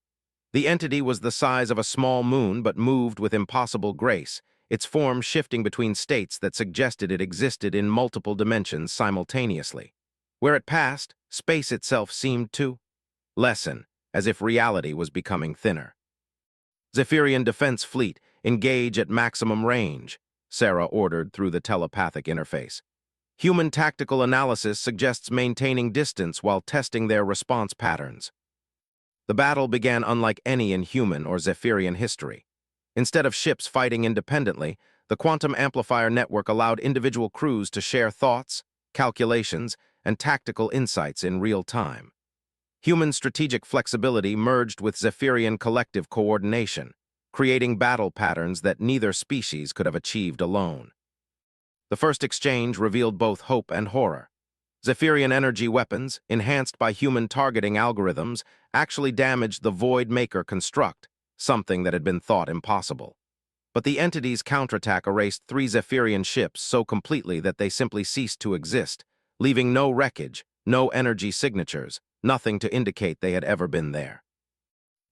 The entity was the size of a small moon but moved with impossible grace, its form shifting between states that suggested it existed in multiple dimensions simultaneously. Where it passed, space itself seemed to lessen, as if reality was becoming thinner. Zephyrian Defense Fleet, engage at maximum range, Sarah ordered through the telepathic interface. Human tactical analysis suggests maintaining distance while testing their response patterns. The battle began unlike any in human or Zephyrian history. Instead of ships fighting independently, the quantum amplifier network allowed individual crews to share thoughts, calculations, and tactical insights in real time. Human strategic flexibility merged with Zephyrian collective coordination, creating battle patterns that neither species could have achieved alone. The first exchange revealed both hope and horror. Zephyrian energy weapons, enhanced by human targeting algorithms, actually damaged the Void Maker construct, something that had been thought impossible. But the entity's counterattack erased 3 Zephyrian ships so completely that they simply ceased to exist, leaving no wreckage, no energy signatures, nothing to indicate they had ever been there.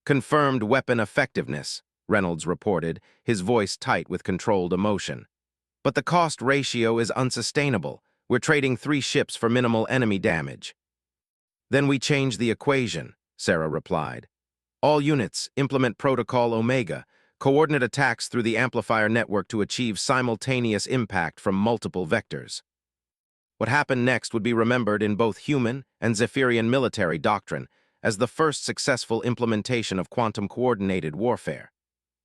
Confirmed weapon effectiveness, Reynolds reported, his voice tight with controlled emotion. But the cost ratio is unsustainable. We're trading 3 ships for minimal enemy damage. Then we change the equation, Sarah replied. All units implement Protocol Omega, coordinate attacks through the amplifier network to achieve simultaneous impact from multiple vectors. What happened next would be remembered in both human and Zephyrian military doctrine as the first successful implementation of quantum-coordinated warfare.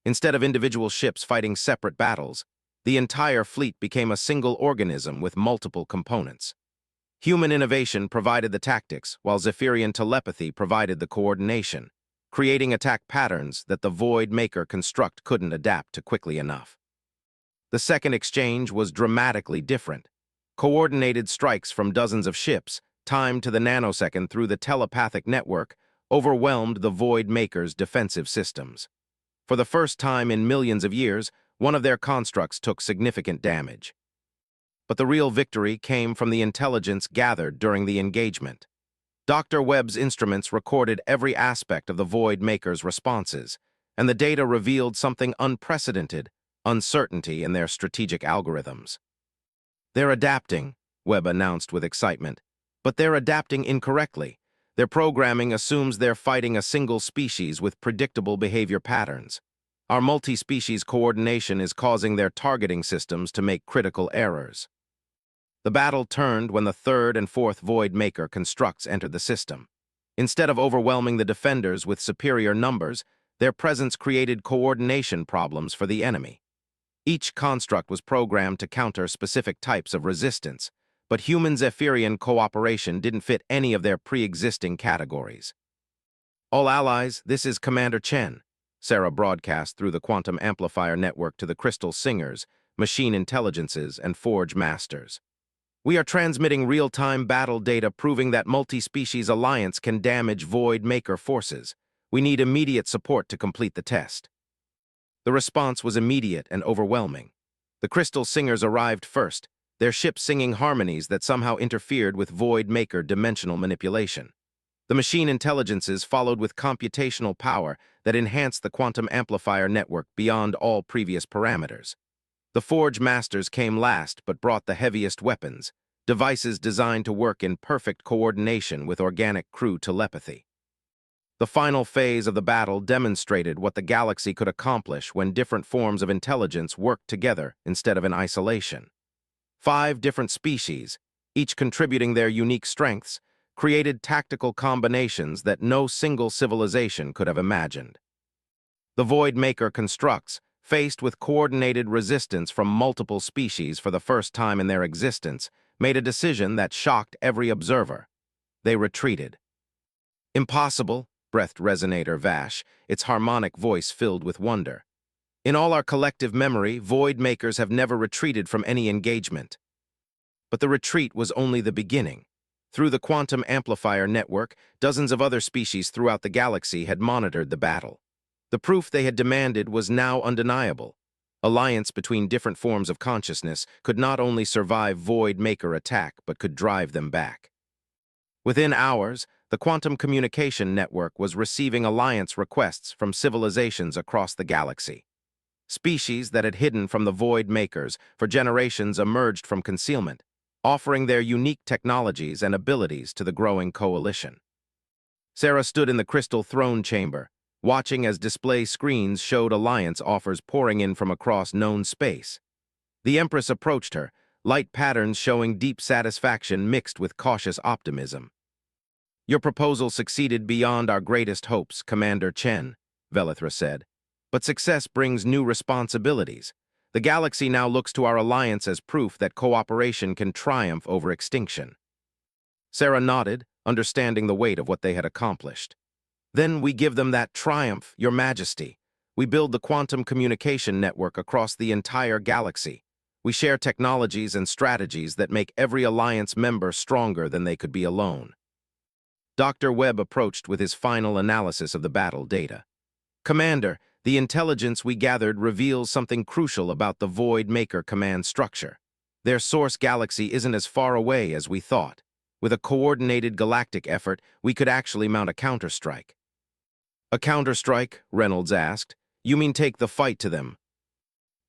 Instead of individual ships fighting separate battles, the entire fleet became a single organism with multiple components. Human innovation provided the tactics, while Zephyrian telepathy provided the coordination, creating attack patterns that the Void Maker construct couldn't adapt to quickly enough. The second exchange was dramatically different. Coordinated strikes from dozens of ships, timed to the nanosecond through the telepathic network, overwhelmed the Void Maker's defensive systems. For the first time in millions of years, one of their constructs took significant damage. But the real victory came from the intelligence gathered during the engagement. Dr. Webb's instruments recorded every aspect of the Void Maker's responses, and the data revealed something unprecedented, uncertainty in their strategic algorithms. They're adapting, Webb announced with excitement, but they're adapting incorrectly. Their programming assumes they're fighting a single species with predictable behavior patterns. Our multi-species coordination is causing their targeting systems to make critical errors. The battle turned when the 3rd and 4th Void Maker constructs entered the system. Instead of overwhelming the defenders with superior numbers, their presence created coordination problems for the enemy. Each construct was programmed to counter specific types of resistance, but human Zephyrian cooperation didn't fit any of their pre-existing categories. All allies, this is Commander Chen, Sarah broadcast through the quantum amplifier network to the Crystal Singers, Machine Intelligences, and Forge Masters. We are transmitting real-time battle data proving that multi-species alliance can damage Void Maker forces. We need immediate support to complete the test. The response was immediate and overwhelming. The Crystal Singers arrived first, their ship singing harmonies that somehow interfered with Void Maker dimensional manipulation. The Machine Intelligences followed with computational power that enhanced the quantum amplifier network beyond all previous parameters. The Forge Masters came last but brought the heaviest weapons, devices designed to work in perfect coordination with organic crew telepathy. The final phase of the battle demonstrated what the galaxy could accomplish when different forms of intelligence worked together instead of in isolation. 5 different species, each contributing their unique strengths, created tactical combinations that no single civilization could have imagined. The Void Maker constructs, faced with coordinated resistance from multiple species for the first time in their existence, made a decision that shocked every observer. They retreated. Impossible, breathed Resonator Vash, its harmonic voice filled with wonder. In all our collective memory, Void Makers have never retreated from any engagement. But the retreat was only the beginning. Through the quantum amplifier network, dozens of other species throughout the galaxy had monitored the battle. The proof they had demanded was now undeniable. Alliance between different forms of consciousness could not only survive Void Maker attack, but could drive them back. Within hours, the quantum communication network was receiving alliance requests from civilizations across the galaxy. Species that had hidden from the Void Makers for generations emerged from concealment, offering their unique technologies and abilities to the growing coalition. Sarah stood in the crystal throne chamber, watching as display screens showed alliance offers pouring in from across known space. The Empress approached her, light patterns showing deep satisfaction mixed with cautious optimism. "Your proposal succeeded beyond our greatest hopes, Commander Chen," Velithra said. "But success brings new responsibilities. The galaxy now looks to our alliance as proof that cooperation can triumph over extinction." Sarah nodded, understanding the weight of what they had accomplished. "Then we give them that triumph, Your Majesty. We build the quantum communication network across the entire galaxy. We share technologies and strategies that make every alliance member stronger than they could be alone." Dr. Webb approached with his final analysis of the battle data. "Commander, the intelligence we gathered reveals something crucial about the Void Maker command structure. Their source galaxy isn't as far away as we thought. With a coordinated galactic effort, we could actually mount a counterstrike." "A counterstrike?" Reynolds asked. "You mean take the fight to them?"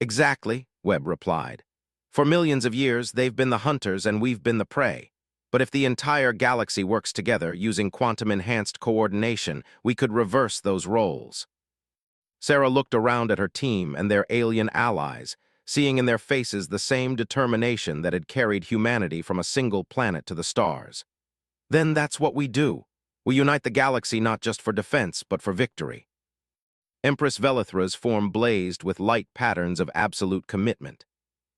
"Exactly," Webb replied. "For millions of years, they've been the hunters and we've been the prey. But if the entire galaxy works together using quantum-enhanced coordination, we could reverse those roles." Sarah looked around at her team and their alien allies, seeing in their faces the same determination that had carried humanity from a single planet to the stars. "Then that's what we do. We unite the galaxy not just for defense, but for victory." Empress Velithra's form blazed with light patterns of absolute commitment.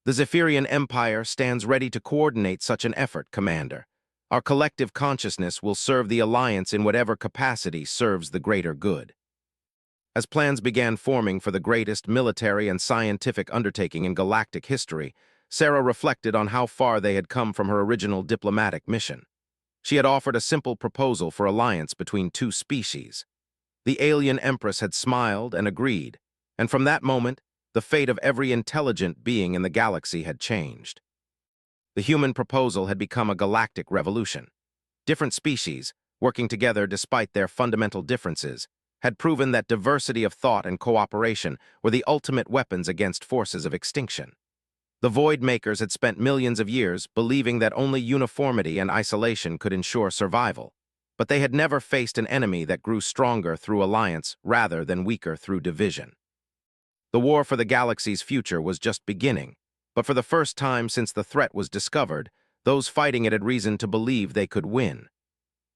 "The Zephyrian Empire stands ready to coordinate such an effort, Commander. Our collective consciousness will serve the Alliance in whatever capacity serves the greater good." As plans began forming for the greatest military and scientific undertaking in galactic history, Sarah reflected on how far they had come from her original diplomatic mission. She had offered a simple proposal for alliance between two species. The alien Empress had smiled and agreed, and from that moment, the fate of every intelligent being in the galaxy had changed. The human proposal had become a galactic revolution. Different species, working together despite their fundamental differences, had proven that diversity of thought and cooperation were the ultimate weapons against forces of extinction. The Void Makers had spent millions of years believing that only uniformity and isolation could ensure survival, but they had never faced an enemy that grew stronger through alliance rather than weaker through division. The war for the galaxy's future was just beginning, but for the first time since the threat was discovered, those fighting it had reason to believe they could win.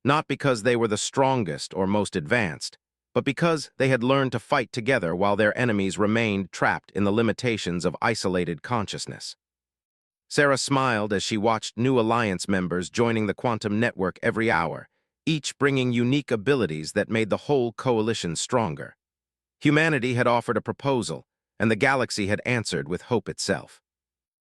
Not because they were the strongest or most advanced, but because they had learned to fight together while their enemies remained trapped in the limitations of isolated consciousness. Sarah smiled as she watched new alliance members joining the quantum network every hour, each bringing unique abilities that made the whole coalition stronger. Humanity had offered a proposal, and the galaxy had answered with hope itself.